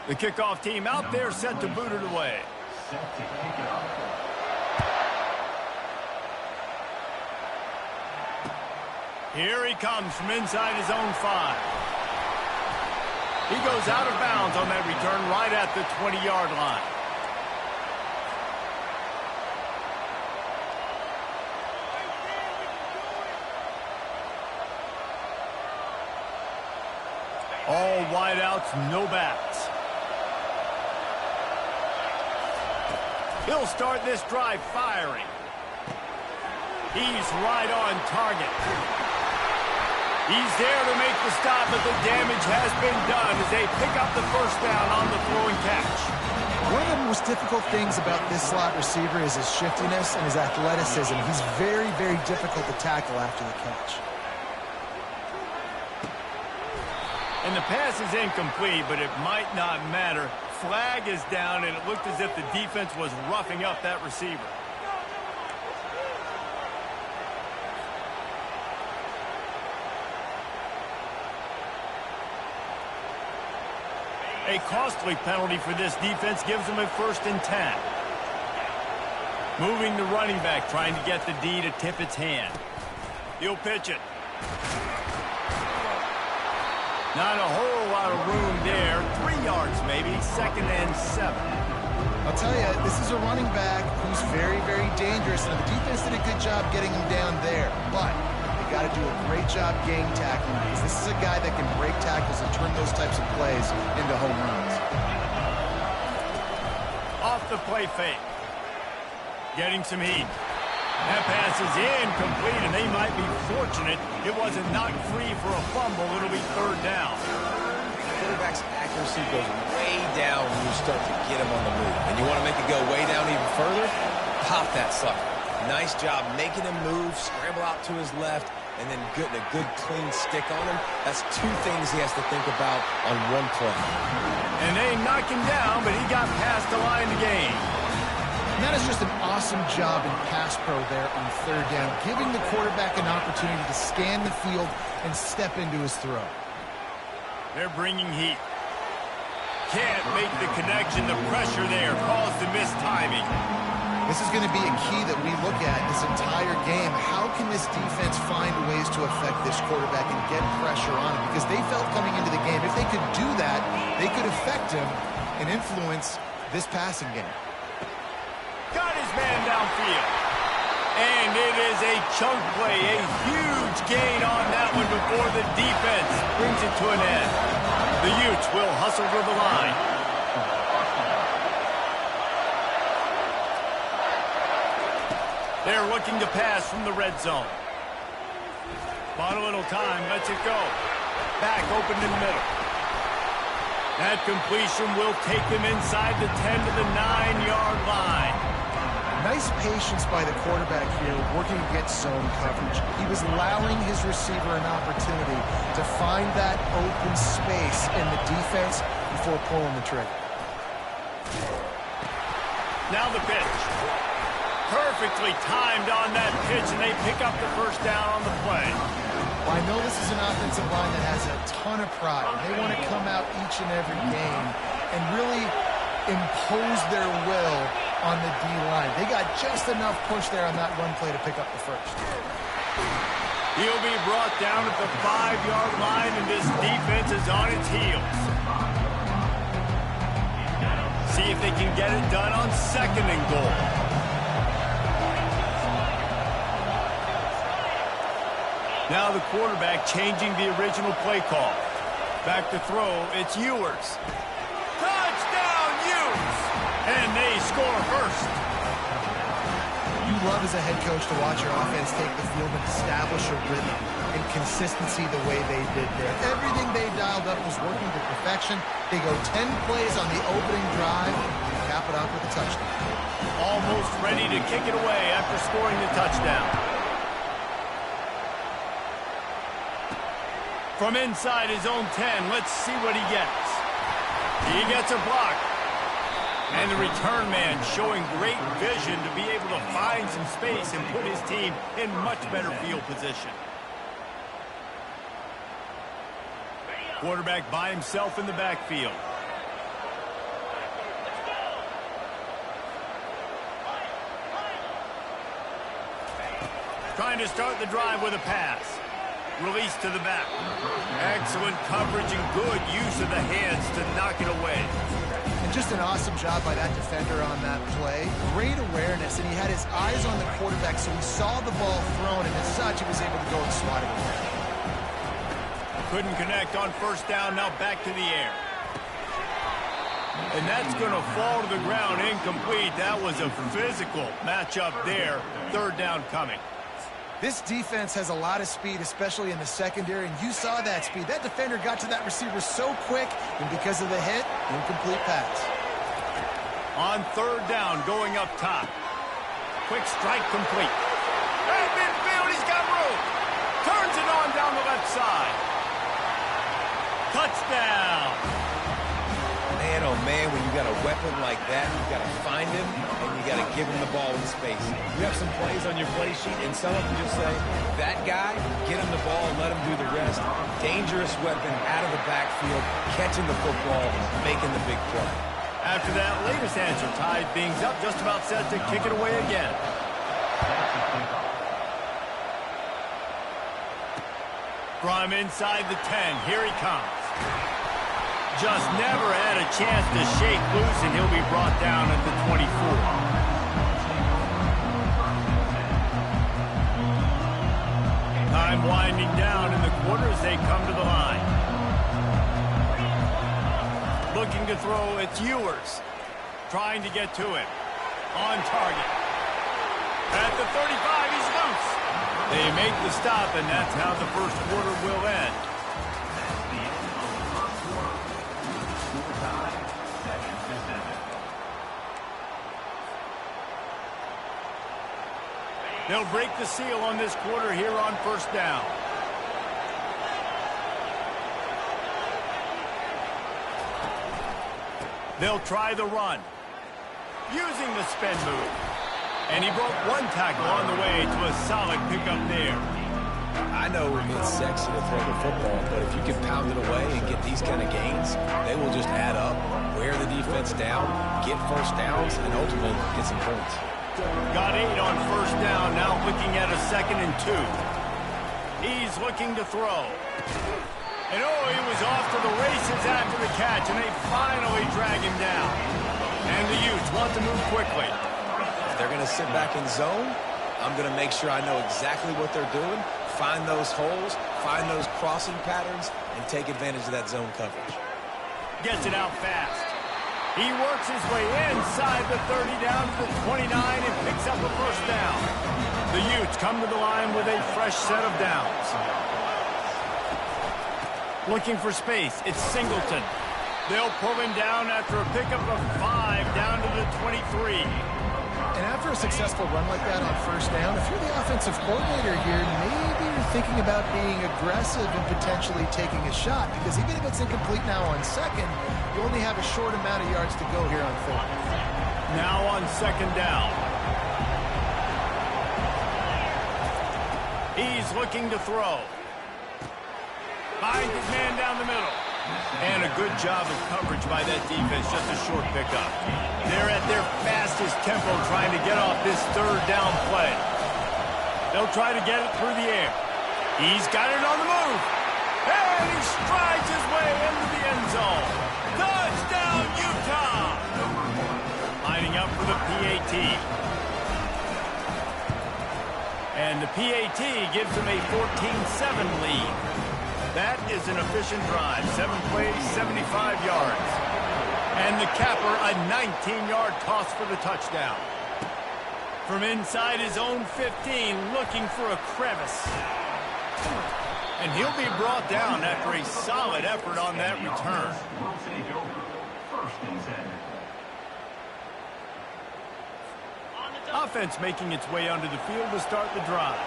The kickoff team out there set to boot it away. Here he comes from inside his own 5. He goes out of bounds on that return right at the 20-yard line. All wideouts, no backs. He'll start this drive firing. He's right on target. He's there to make the stop, but the damage has been done as they pick up the first down on the throw and catch. One of the most difficult things about this slot receiver is his shiftiness and his athleticism. He's very, very difficult to tackle after the catch. And the pass is incomplete, but it might not matter. Flag is down, and it looked as if the defense was roughing up that receiver. A costly penalty for this defense gives them a 1st and 10. Moving the running back, trying to get the D to tip its hand. He'll pitch it. Not a whole lot of room there. 3 yards maybe, 2nd and 7. I'll tell you, this is a running back who's very, very dangerous. And the defense did a good job getting him down there. But they got to do a great job gang tackling because this is a guy that can break tackles and turn those types of plays into home runs. Off the play fake. Getting some heat. That pass is incomplete, and they might be fortunate it wasn't knocked free for a fumble. It'll be 3rd down. The quarterback's accuracy goes way down when you start to get him on the move. And you want to make it go way down even further? Pop that sucker. Nice job making him move, scramble out to his left, and then getting a good, clean stick on him. That's 2 things he has to think about on one play. And they knock him down, but he got past the line to gain. And that is just an awesome job in pass pro there on 3rd down, giving the quarterback an opportunity to scan the field and step into his throw. They're bringing heat. Can't make the connection. The pressure there caused the missed timing. This is going to be a key that we look at this entire game. How can this defense find ways to affect this quarterback and get pressure on him? Because they felt coming into the game, if they could do that, they could affect him and influence this passing game. Got his man downfield. And it is a chunk play, a huge gain on that one before the defense brings it to an end. The Utes will hustle to the line. They're looking to pass from the red zone. Bought a little time, lets it go. Back open in the middle. That completion will take them inside the 10 to the 9-yard line. Nice patience by the quarterback here, working against zone coverage. He was allowing his receiver an opportunity to find that open space in the defense before pulling the trigger. Now the pitch. Perfectly timed on that pitch, and they pick up the 1st down on the play. Well, I know this is an offensive line that has a ton of pride. They want to come out each and every game and really impose their will on the D-line. They got just enough push there on that run play to pick up the 1st. He'll be brought down at the 5-yard line, and this defense is on its heels. See if they can get it done on 2nd and goal. Now the quarterback changing the original play call. Back to throw, it's Ewers. Touchdown, Ewers! And they score first. You love as a head coach to watch your offense take the field and establish a rhythm and consistency the way they did there. Everything they dialed up was working to perfection. They go 10 plays on the opening drive and cap it off with a touchdown. Almost ready to kick it away after scoring the touchdown. From inside his own 10, let's see what he gets. He gets a block. And the return man showing great vision to be able to find some space and put his team in much better field position. Quarterback by himself in the backfield. Trying to start the drive with a pass. Release to the back. Excellent coverage and good use of the hands to knock it away. And just an awesome job by that defender on that play. Great awareness, and he had his eyes on the quarterback, so he saw the ball thrown, and as such, he was able to go and swat it away. Couldn't connect on first down, now back to the air. And that's going to fall to the ground incomplete. That was a physical matchup there. Third down coming. This defense has a lot of speed, especially in the secondary, and you saw that speed. That defender got to that receiver so quick, and because of the hit, incomplete pass. On third down, going up top. Quick strike complete. At midfield, he's got room. Turns it on down the left side. Touchdown. Man, oh man, when you got a weapon like that, you got to find him, and you got to give him the ball in space. You have some plays on your play sheet, and some of them just say, that guy, get him the ball and let him do the rest. Dangerous weapon out of the backfield, catching the football, making the big play. After that latest answer, tied things up, just about set to kick it away again. From inside the 10, here he comes. Just never had a chance to shake loose, and he'll be brought down at the 24. Time winding down in the quarter as they come to the line. Looking to throw, it's Ewers. Trying to get to him. On target. At the 35, he's loose. They make the stop, and that's how the first quarter will end. They'll break the seal on this quarter here on first down. They'll try the run. Using the spin move. And he broke one tackle on the way to a solid pickup there. I know it's sexy to throw the football, but if you can pound it away and get these kind of gains, they will just add up, wear the defense down, get first downs, and ultimately get some points. Got 8 on first down, now looking at a 2nd and 2. He's looking to throw. And oh, he was off to the races after the catch, and they finally drag him down. And the Utes want to move quickly. If they're going to sit back in zone, I'm going to make sure I know exactly what they're doing, find those holes, find those crossing patterns, and take advantage of that zone coverage. Gets it out fast. He works his way inside the 30 down to the 29 and picks up a first down. The Utes come to the line with a fresh set of downs. Looking for space, it's Singleton. They'll pull him down after a pickup of 5 down to the 23. And after a successful run like that on first down, if you're the offensive coordinator here, maybe you're thinking about being aggressive and potentially taking a shot, because even if it's incomplete now on second, you only have a short amount of yards to go here on third. Now on second down. He's looking to throw. Finds his man down the middle. And a good job of coverage by that defense, just a short pickup. They're at their fastest tempo trying to get off this third down play. They'll try to get it through the air. He's got it on the move. And he strides his way into the end zone. Touchdown, Utah! Lining up for the PAT. And the PAT gives them a 14-7 lead. That is an efficient drive. 7 plays, 75 yards. And the capper, a 19-yard toss for the touchdown. From inside his own 15, looking for a crevice. And he'll be brought down after a solid effort on that return. Offense making its way onto the field to start the drive.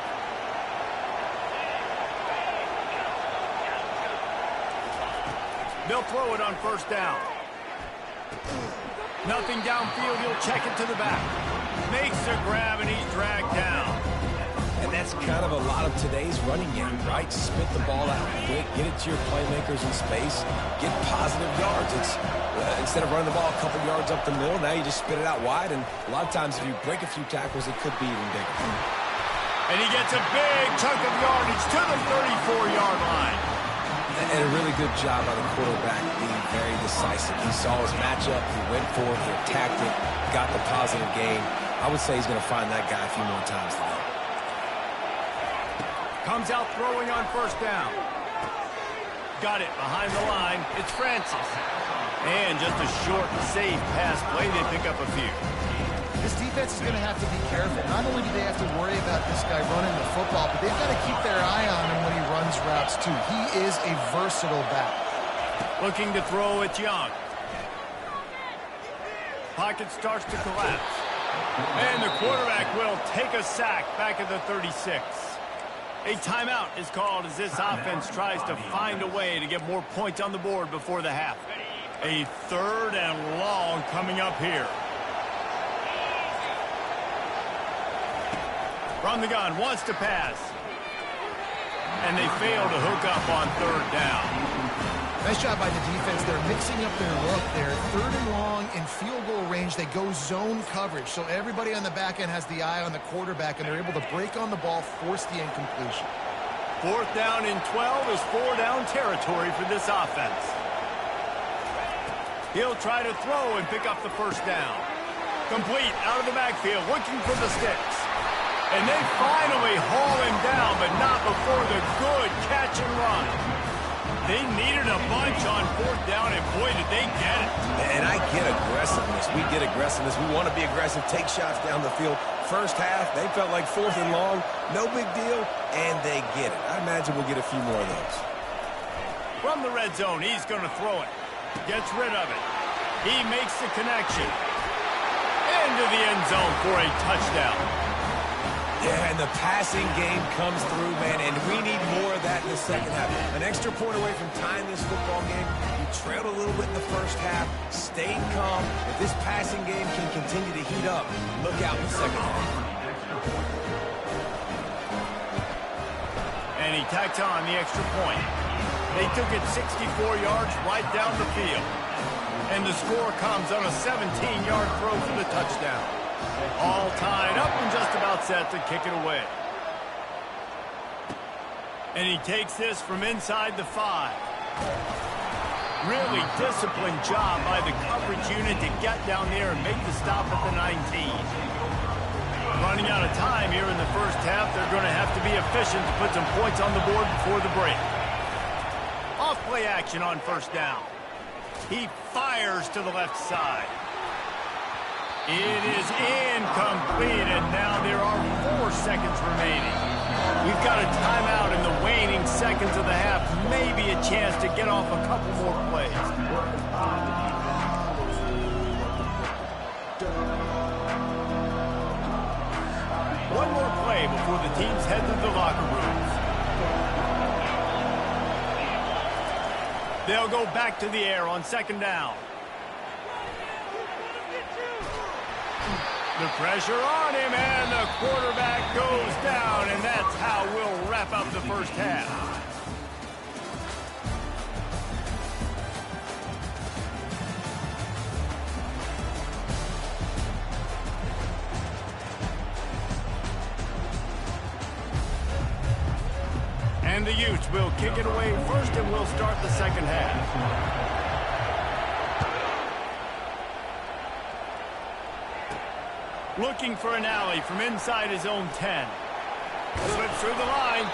They'll throw it on first down. Nothing downfield, he'll check it to the back. Makes a grab, and he's dragged down. And that's kind of a lot of today's running game, right? Spit the ball out quick, get it to your playmakers in space, get positive yards. It's instead of running the ball a couple yards up the middle, now you just spit it out wide, and a lot of times if you break a few tackles, it could be even bigger. And he gets a big chunk of yardage to the 34-yard line. And a really good job by the quarterback being very decisive. He saw his matchup, he went for it, he attacked it, got the positive gain. I would say he's going to find that guy a few more times today. Comes out throwing on first down. Got it behind the line. It's Francis. And just a short, safe pass play. They pick up a few. This defense is going to have to be careful. Not only do they have to worry about this guy running the football, but they've got to keep their eye on him when he runs routes, too. He is a versatile back. Looking to throw, it's Young. Pocket starts to collapse. And the quarterback will take a sack back at the 36. A timeout is called as this offense tries to find a way to get more points on the board before the half. A 3rd and long coming up here. From the gun, wants to pass. And they fail to hook up on 3rd down. Nice job by the defense. They're mixing up their look there. 3rd and long in field goal range. They go zone coverage. So everybody on the back end has the eye on the quarterback, and they're able to break on the ball, force the incompletion. 4th down and 12 is 4-down territory for this offense. He'll try to throw and pick up the first down. Complete out of the backfield, looking for the sticks. And they finally haul him down, but not before the good catch and run. They needed a bunch on 4th down, and boy, did they get it. And I get aggressiveness. We get aggressiveness. We want to be aggressive, take shots down the field. First half, they felt like 4th and long. No big deal, and they get it. I imagine we'll get a few more of those. From the red zone, he's going to throw it. Gets rid of it. He makes the connection. Into the end zone for a touchdown. Yeah, and the passing game comes through, man, and we need more of that in the second half. An extra point away from tying this football game. You trailed a little bit in the first half, stayed calm. If this passing game can continue to heat up, look out in the second half. And he tacks on the extra point. They took it 64 yards right down the field. And the score comes on a 17-yard throw for the touchdown. All tied up and just about set to kick it away. And he takes this from inside the 5. Really disciplined job by the coverage unit to get down there and make the stop at the 19. Running out of time here in the first half, they're going to have to be efficient to put some points on the board before the break. Off play action on first down. He fires to the left side. It is incomplete, and now there are 4 seconds remaining. We've got a timeout in the waning seconds of the half. Maybe a chance to get off a couple more plays. One more play before the teams head to the locker rooms. They'll go back to the air on second down. The pressure on him, and the quarterback goes down, and that's how we'll wrap up the first half. And the Utes will kick it away first, and we'll start the second half. Looking for an alley from inside his own 10. Slips through the line,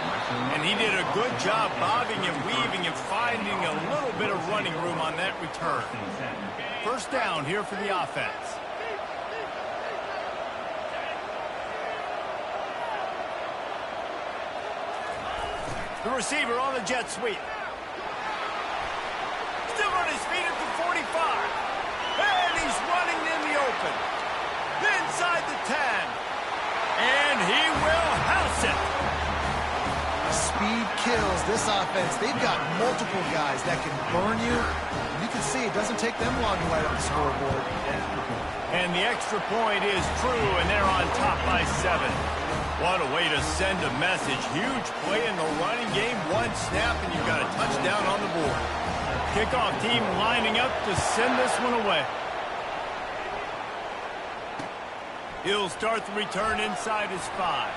and he did a good job bobbing and weaving and finding a little bit of running room on that return. First down here for the offense. The receiver on the jet sweep. Still on his feet at the 45. And he's running in the open. Inside the 10. And he will house it. Speed kills this offense. They've got multiple guys that can burn you. You can see it doesn't take them long to light up the scoreboard. And the extra point is true, and they're on top by 7. What a way to send a message. Huge play in the running game. One snap, and you've got a touchdown on the board. Kickoff team lining up to send this one away. He'll start the return inside his 5.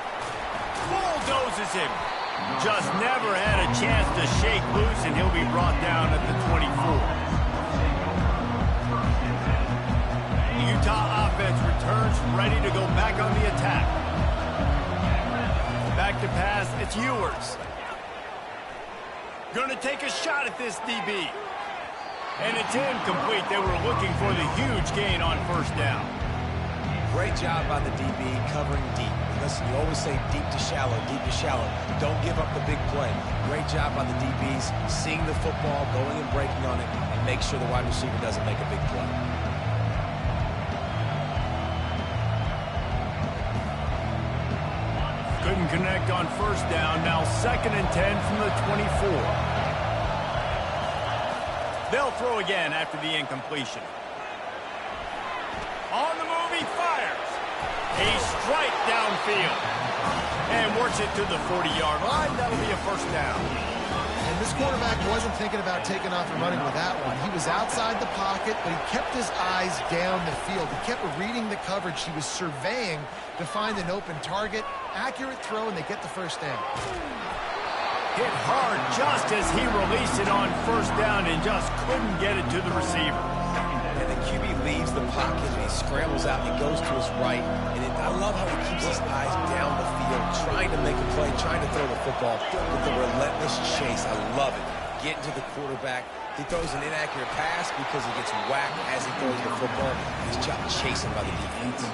bulldozes him. Just never had a chance to shake loose, and he'll be brought down at the 24. The Utah offense returns ready to go back on the attack. Back to pass, it's Ewers. Gonna take a shot at this DB. And it's incomplete. They were looking for the huge gain on first down. Great job by the DB covering deep. Listen, you always say deep to shallow, deep to shallow. Don't give up the big play. Great job by the DBs, seeing the football, going and breaking on it, and make sure the wide receiver doesn't make a big play. Couldn't connect on first down. Now 2nd and 10 from the 24. They'll throw again after the incompletion. On the move, he fires. A strike downfield. And works it to the 40-yard line. That'll be a first down. And this quarterback wasn't thinking about taking off and running with that one. He was outside the pocket, but he kept his eyes down the field. He kept reading the coverage. He was surveying to find an open target. Accurate throw, and they get the first down. Hit hard just as he released it on first down and just couldn't get it to the receiver. And the QB leaves the pocket, and he scrambles out, and he goes to his right. And I love how he keeps his eyes down the field, trying to make a play, trying to throw the football with the relentless chase. I love it. Getting to the quarterback. He throws an inaccurate pass because he gets whacked as he throws the football. He's chasing by the defense.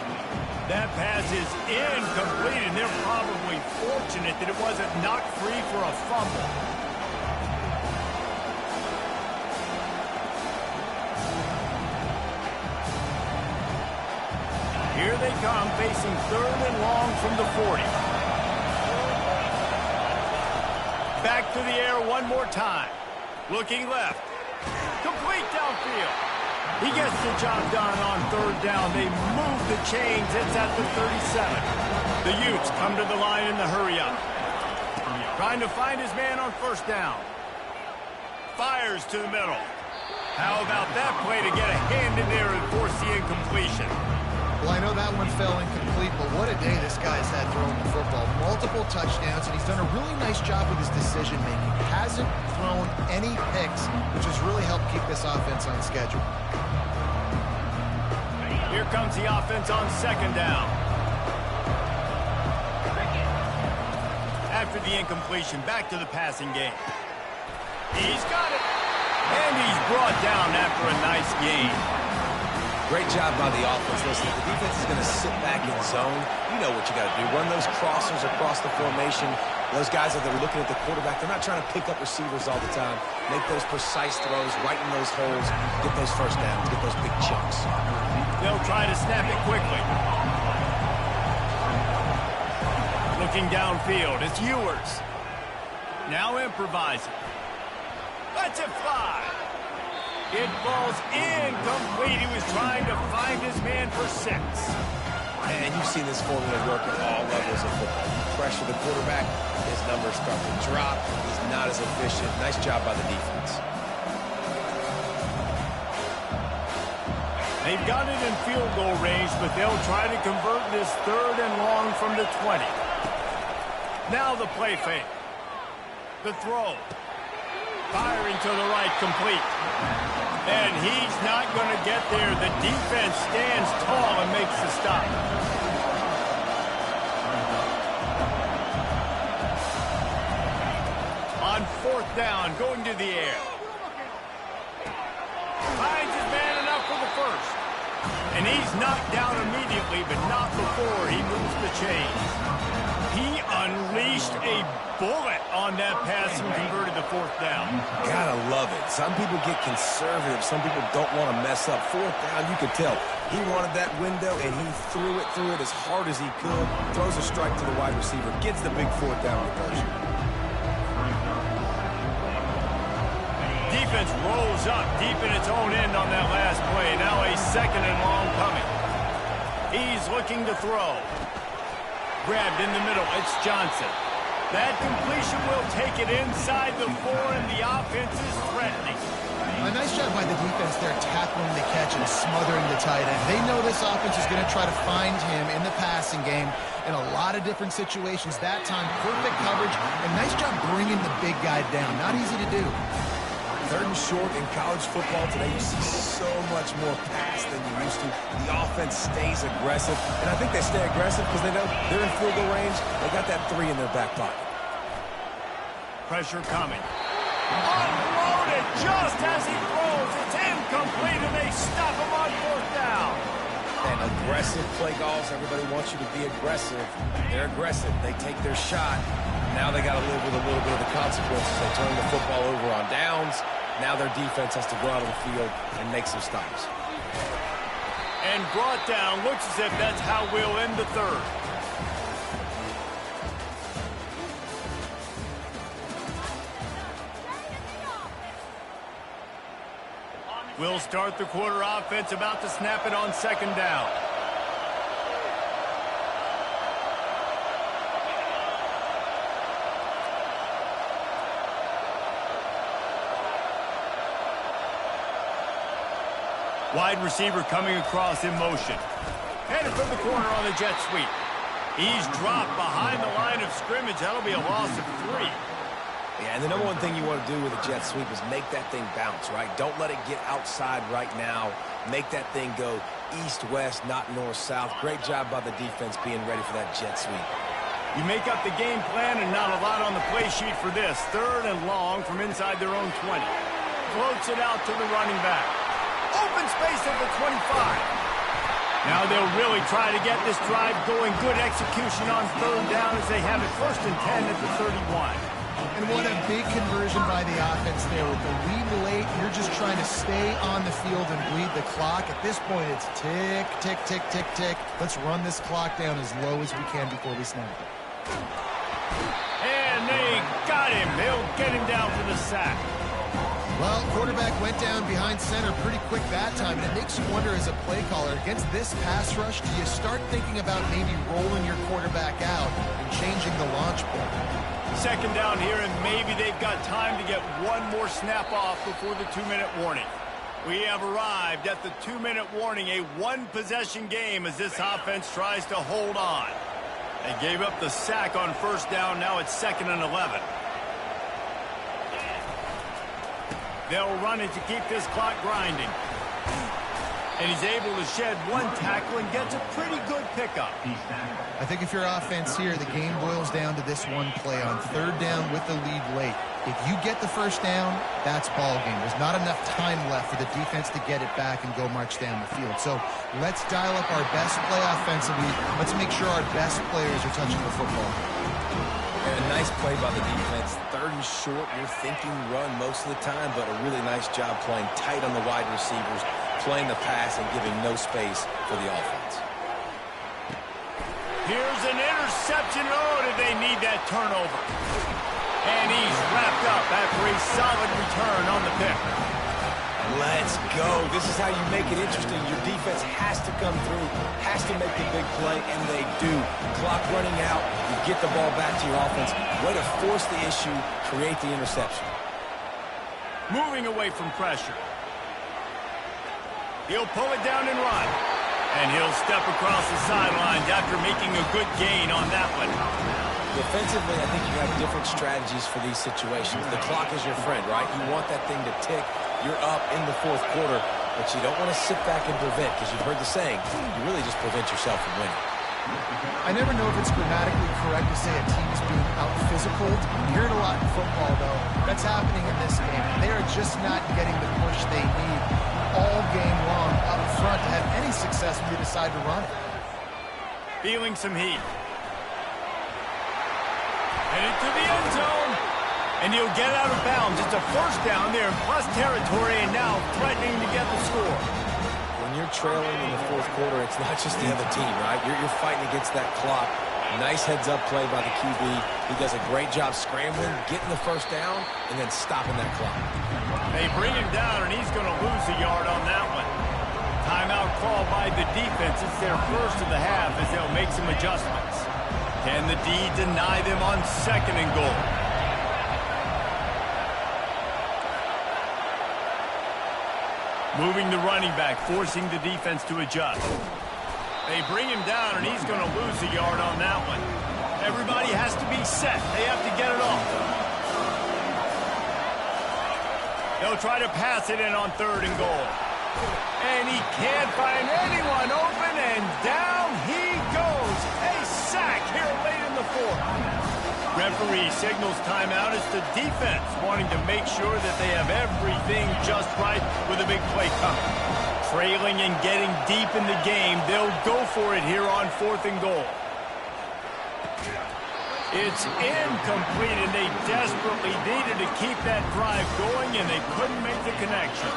That pass is incomplete, and they're probably fortunate that it wasn't knocked free for a fumble. Here they come, facing 3rd and long from the 40. Back to the air one more time. Looking left. Complete downfield. He gets the job done on 3rd down. They move the chains. It's at the 37. The Utes come to the line in the hurry-up. Trying to find his man on first down. Fires to the middle. How about that play to get a hand in there and force the incompletion? Well, I know that one fell incomplete, but what a day this guy's had throwing the football. Multiple touchdowns, and he's done a really nice job with his decision-making. Hasn't thrown any picks, which has really helped keep this offense on schedule. Here comes the offense on 2nd down. After the incompletion, back to the passing game. He's got it. And he's brought down after a nice gain. Great job by the offense. Listen, if the defense is going to sit back in zone, you know what you got to do. Run those crossers across the formation. Those guys that are looking at the quarterback, they're not trying to pick up receivers all the time. Make those precise throws, right in those holes, get those first downs, get those big chunks. They'll try to snap it quickly. Looking downfield, it's Ewers. Now improvising. Lets it fly. It falls incomplete. He was trying to find his man for 6. And you've seen this formula work at all levels of football. You pressure the quarterback, his numbers start to drop. He's not as efficient. Nice job by the defense. They've got it in field goal range, but they'll try to convert this 3rd and long from the 20. Now the play fake. The throw. Firing to the right, complete. And he's not going to get there. The defense stands tall and makes the stop. On 4th down, going to the air. Finds his man enough for the first. And he's knocked down immediately, but not before he moves the chains. He unleashed a bullet on that pass and converted the 4th down. Gotta love it. Some people get conservative. Some people don't want to mess up. 4th down, you can tell. He wanted that window, and he threw it as hard as he could. Throws a strike to the wide receiver. Gets the big 4th down conversion. Defense rolls up deep in its own end on that last play. Now a 2nd and long coming. He's looking to throw. Grabbed in the middle, it's Johnson. That completion will take it inside the 4, and the offense is threatening. A nice job by the defense there tackling the catch separation, smothering the tight end. They know this offense is going to try to find him in the passing game in a lot of different situations. That time, perfect coverage, and nice job bringing the big guy down. Not easy to do. Third and short in college football today, you see so much more pass than you used to. The offense stays aggressive, and I think they stay aggressive because they know they're in field goal range. They got that 3 in their back pocket. Pressure coming. Unloaded just as he throws. It's incomplete, and they stop him on 4th down. And aggressive play calls. Everybody wants you to be aggressive. They're aggressive. They take their shot. Now they got to live with a little bit of the consequences. They turn the football over on downs. Now their defense has to go out on the field and make some stops. And brought down. Looks as if that's how we'll end the third. We'll start the quarter offense, about to snap it on 2nd down. Wide receiver coming across in motion. Headed for the corner on the jet sweep. He's dropped behind the line of scrimmage. That'll be a loss of 3. Yeah, and the number one thing you want to do with a jet sweep is make that thing bounce, right? Don't let it get outside right now. Make that thing go east-west, not north-south. Great job by the defense being ready for that jet sweep. You make up the game plan and not a lot on the play sheet for this. 3rd and long from inside their own 20. Floats it out to the running back. Open space at the 25. Now they'll really try to get this drive going. Good execution on 3rd down as they have it 1st and 10 at the 31. And what a big conversion by the offense there. With the lead late, you're just trying to stay on the field and bleed the clock. At this point, it's tick, tick, tick, tick, tick. Let's run this clock down as low as we can before we snap it. And they got him. They'll get him down for the sack. Well, quarterback went down behind center pretty quick that time, and it makes you wonder as a play caller, against this pass rush, do you start thinking about maybe rolling your quarterback out and changing the launch point? 2nd down here, and maybe they've got time to get one more snap off before the 2-minute warning. We have arrived at the 2-minute warning, a 1-possession game as this offense tries to hold on. They gave up the sack on 1st down. Now it's 2nd and 11. They'll run it to keep this clock grinding. And he's able to shed 1 tackle and gets a pretty good pickup. I think if you're offense here, the game boils down to this one play on 3rd down with the lead late. If you get the 1st down, that's ball game. There's not enough time left for the defense to get it back and go march down the field. So let's dial up our best play offensively. Let's make sure our best players are touching the football. And a nice play by the defense. 3rd and short, you're thinking run most of the time, but a really nice job playing tight on the wide receivers, playing the pass and giving no space for the offense. Here's an interception. Oh, did they need that turnover? And he's wrapped up after a solid return on the pick. Let's go. This is how you make it interesting. Your defense has to come through, has to make the big play, and they do. Clock running out, you get the ball back to your offense. Way to force the issue, create the interception. Moving away from pressure. He'll pull it down and run. And he'll step across the sidelines after making a good gain on that one. Defensively, I think you have different strategies for these situations. The clock is your friend, right? You want that thing to tick. You're up in the 4th quarter, but you don't want to sit back and prevent, because you've heard the saying, you really just prevent yourself from winning. I never know if it's grammatically correct to say a team is being out-physical. You hear it a lot in football, though. That's happening in this game. They are just not getting the push they need all game long up front to have any success when they decide to run it. Feeling some heat. Headed to the end zone. And he'll get out of bounds. It's a 1st down there in plus territory, and now threatening to get the score. When you're trailing in the 4th quarter, it's not just the other team, right? You're fighting against that clock. Nice heads-up play by the QB. He does a great job scrambling, getting the 1st down, and then stopping that clock. They bring him down, and he's going to lose a yard on that one. Timeout called by the defense. It's their 1st of the half as they'll make some adjustments. Can the D deny them on 2nd and goal? Moving the running back, forcing the defense to adjust. They bring him down, and he's going to lose a yard on that one. Everybody has to be set. They have to get it off. They'll try to pass it in on 3rd and goal. And he can't find anyone open, and down he goes. A sack here late in the 4th. Referee signals timeout as the defense wanting to make sure that they have everything just right with a big play coming. Trailing and getting deep in the game, they'll go for it here on 4th and goal. It's incomplete, and they desperately needed to keep that drive going, and they couldn't make the connection.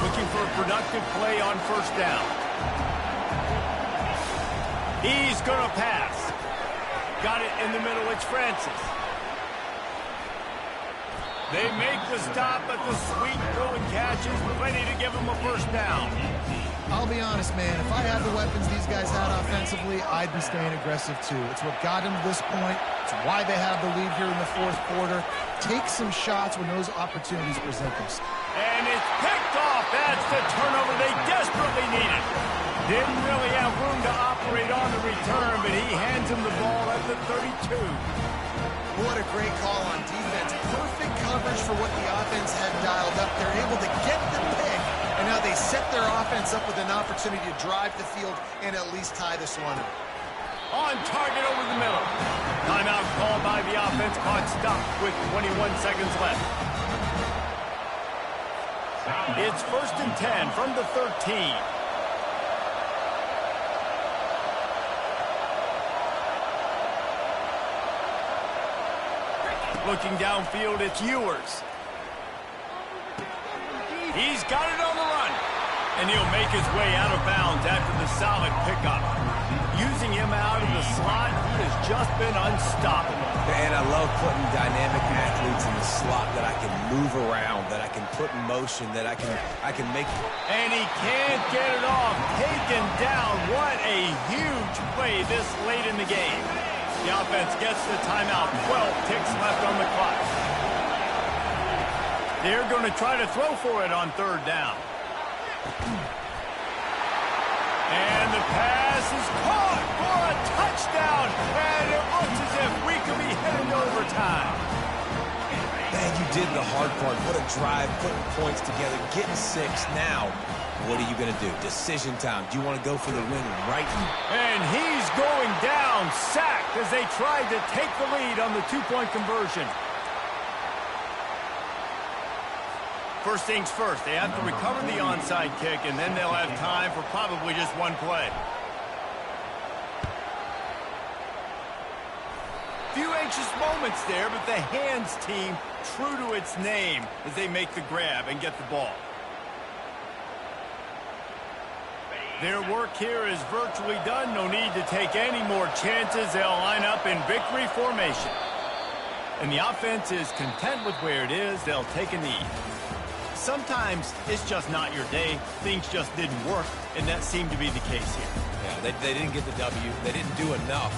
Looking for a productive play on 1st down. He's going to pass. Got it in the middle. It's Francis. They make the stop, but the sweet throw and catch is plenty to give them a 1st down. I'll be honest, man. If I had the weapons these guys had offensively, I'd be staying aggressive too. It's what got them to this point. It's why they have the lead here in the 4th quarter. Take some shots when those opportunities present themselves. And it's picked off. That's the turnover they desperately needed. Didn't really have room to operate on the return, but he hands him the ball at the 32. What a great call on defense. Perfect coverage for what the offense had dialed up. They're able to get the pick, and now they set their offense up with an opportunity to drive the field and at least tie this one up. On target over the middle. Timeout called by the offense. Clock stopped with 21 seconds left. It's 1st and 10 from the 13. Looking downfield, it's Ewers. He's got it on the run. And he'll make his way out of bounds after the solid pickup. Using him out of the slot, he has just been unstoppable. And I love putting dynamic athletes in the slot that I can move around, that I can put in motion, that I can make. And he can't get it off. Taken down. What a huge play this late in the game. The offense gets the timeout. 12 ticks left on the clock. They're going to try to throw for it on 3rd down. And the pass is caught for a touchdown. And it looks as if we could be heading to overtime. Man, you did the hard part. What a drive, putting points together, getting 6 now. What are you going to do? Decision time. Do you want to go for the win right? And he's going down, sacked as they tried to take the lead on the 2-point conversion. First things first, they have to recover the onside kick, and then they'll have time for probably just one play. Few anxious moments there, but the hands team true to its name as they make the grab and get the ball. Their work here is virtually done. No need to take any more chances. They'll line up in victory formation. And the offense is content with where it is. They'll take a knee. Sometimes it's just not your day. Things just didn't work, and that seemed to be the case here. Yeah, they didn't get the W. They didn't do enough.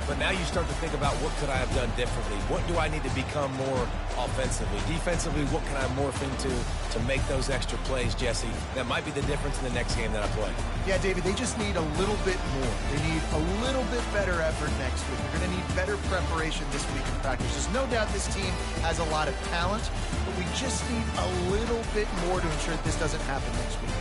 But now you start to think about what could I have done differently? What do I need to become more offensively? Defensively, what can I morph into to make those extra plays, Jesse? That might be the difference in the next game that I play. Yeah, David, they just need a little bit more. They need a little bit better effort next week. They're going to need better preparation this week in practice. There's no doubt this team has a lot of talent, but we just need a little bit more to ensure that this doesn't happen next week.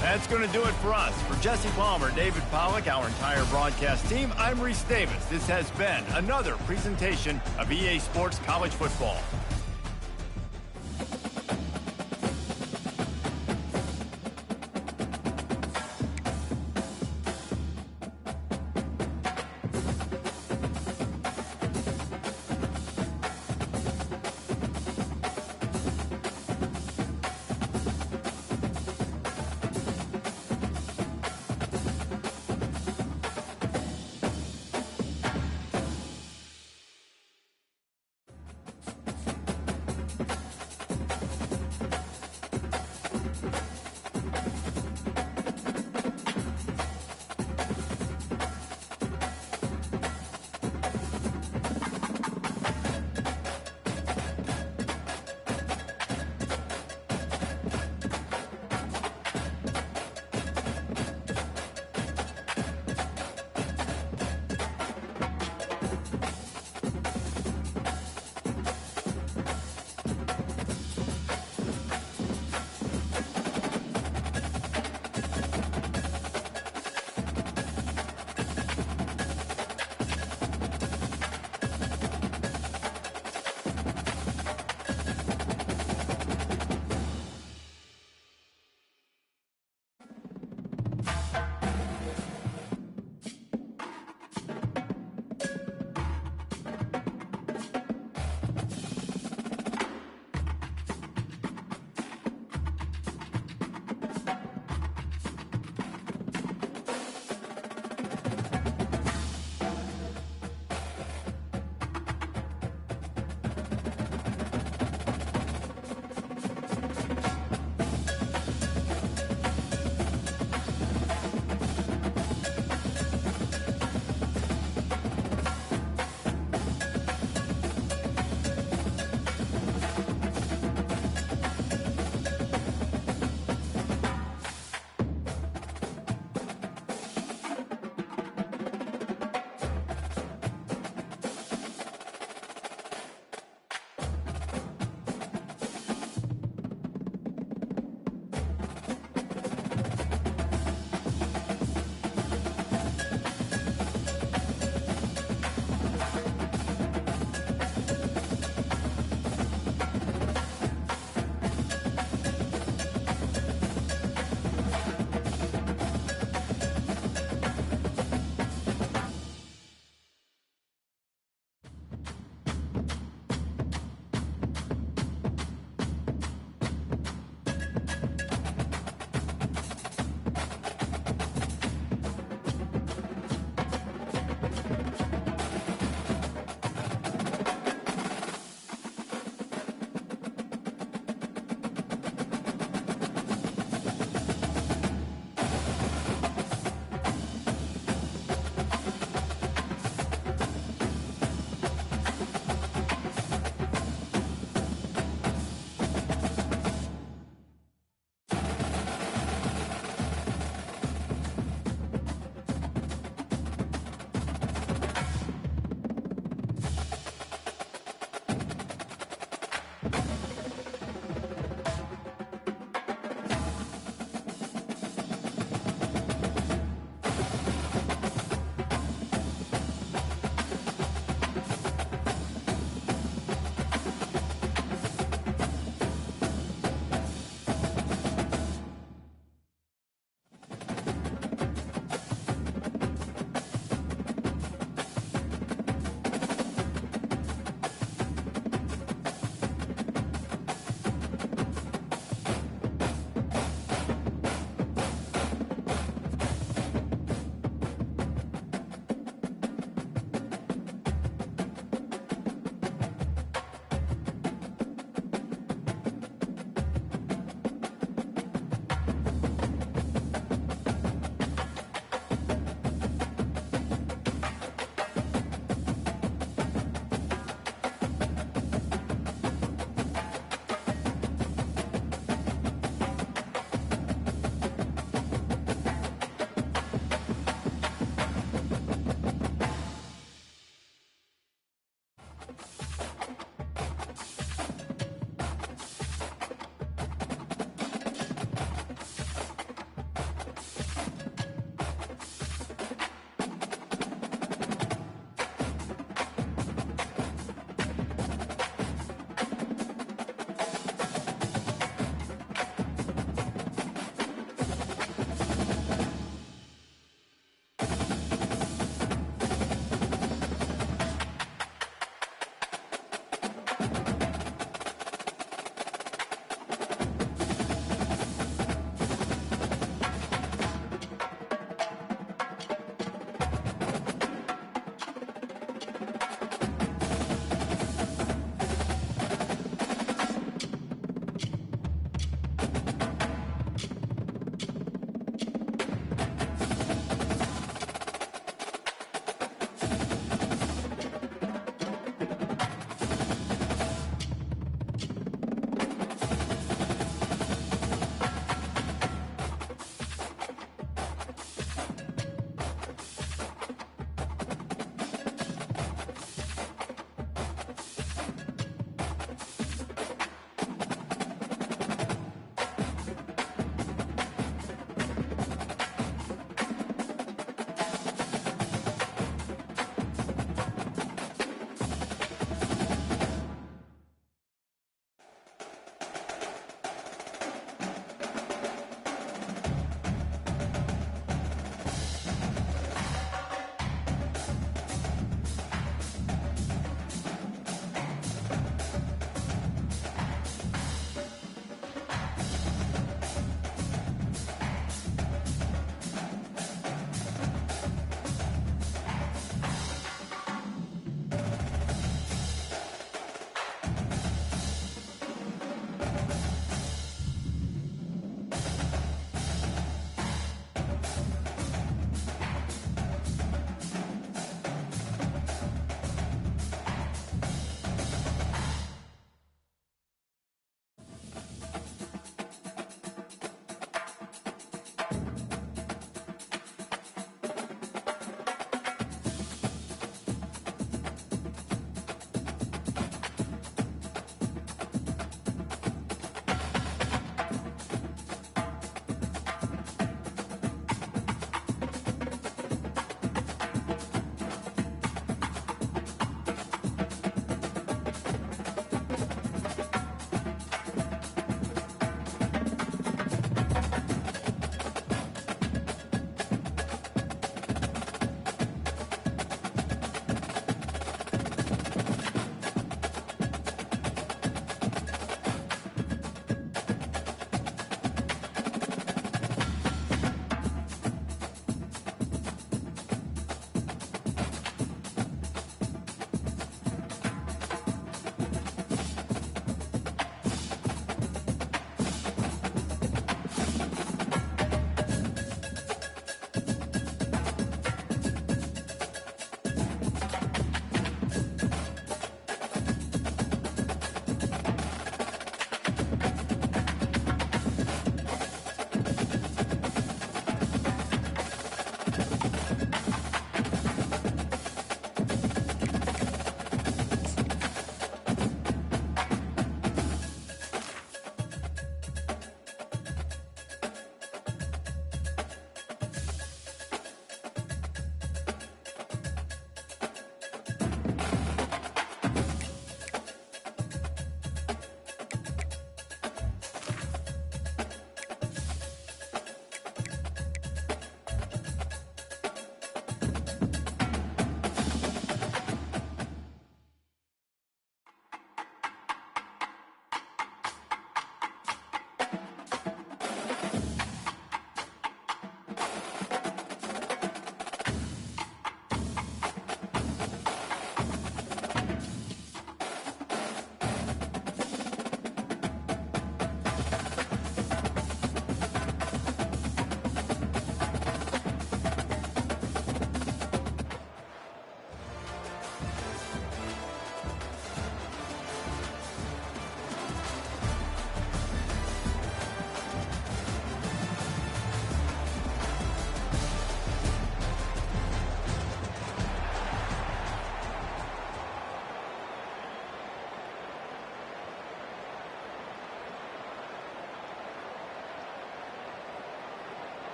That's going to do it for us. For Jesse Palmer, David Pollack, our entire broadcast team, I'm Reese Davis. This has been another presentation of EA Sports College Football.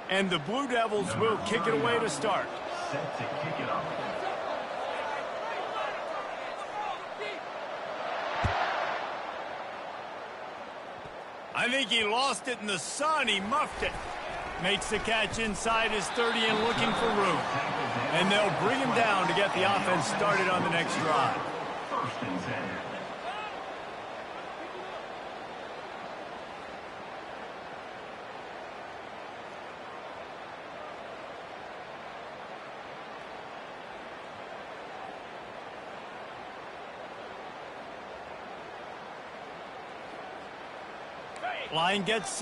And the Blue Devils will kick it away to start. Set to kick it off. I think he lost it in the sun. He muffed it. Makes the catch inside his 30 and looking for room. And they'll bring him down to get the offense started on the next drive. First and 10. Line gets set.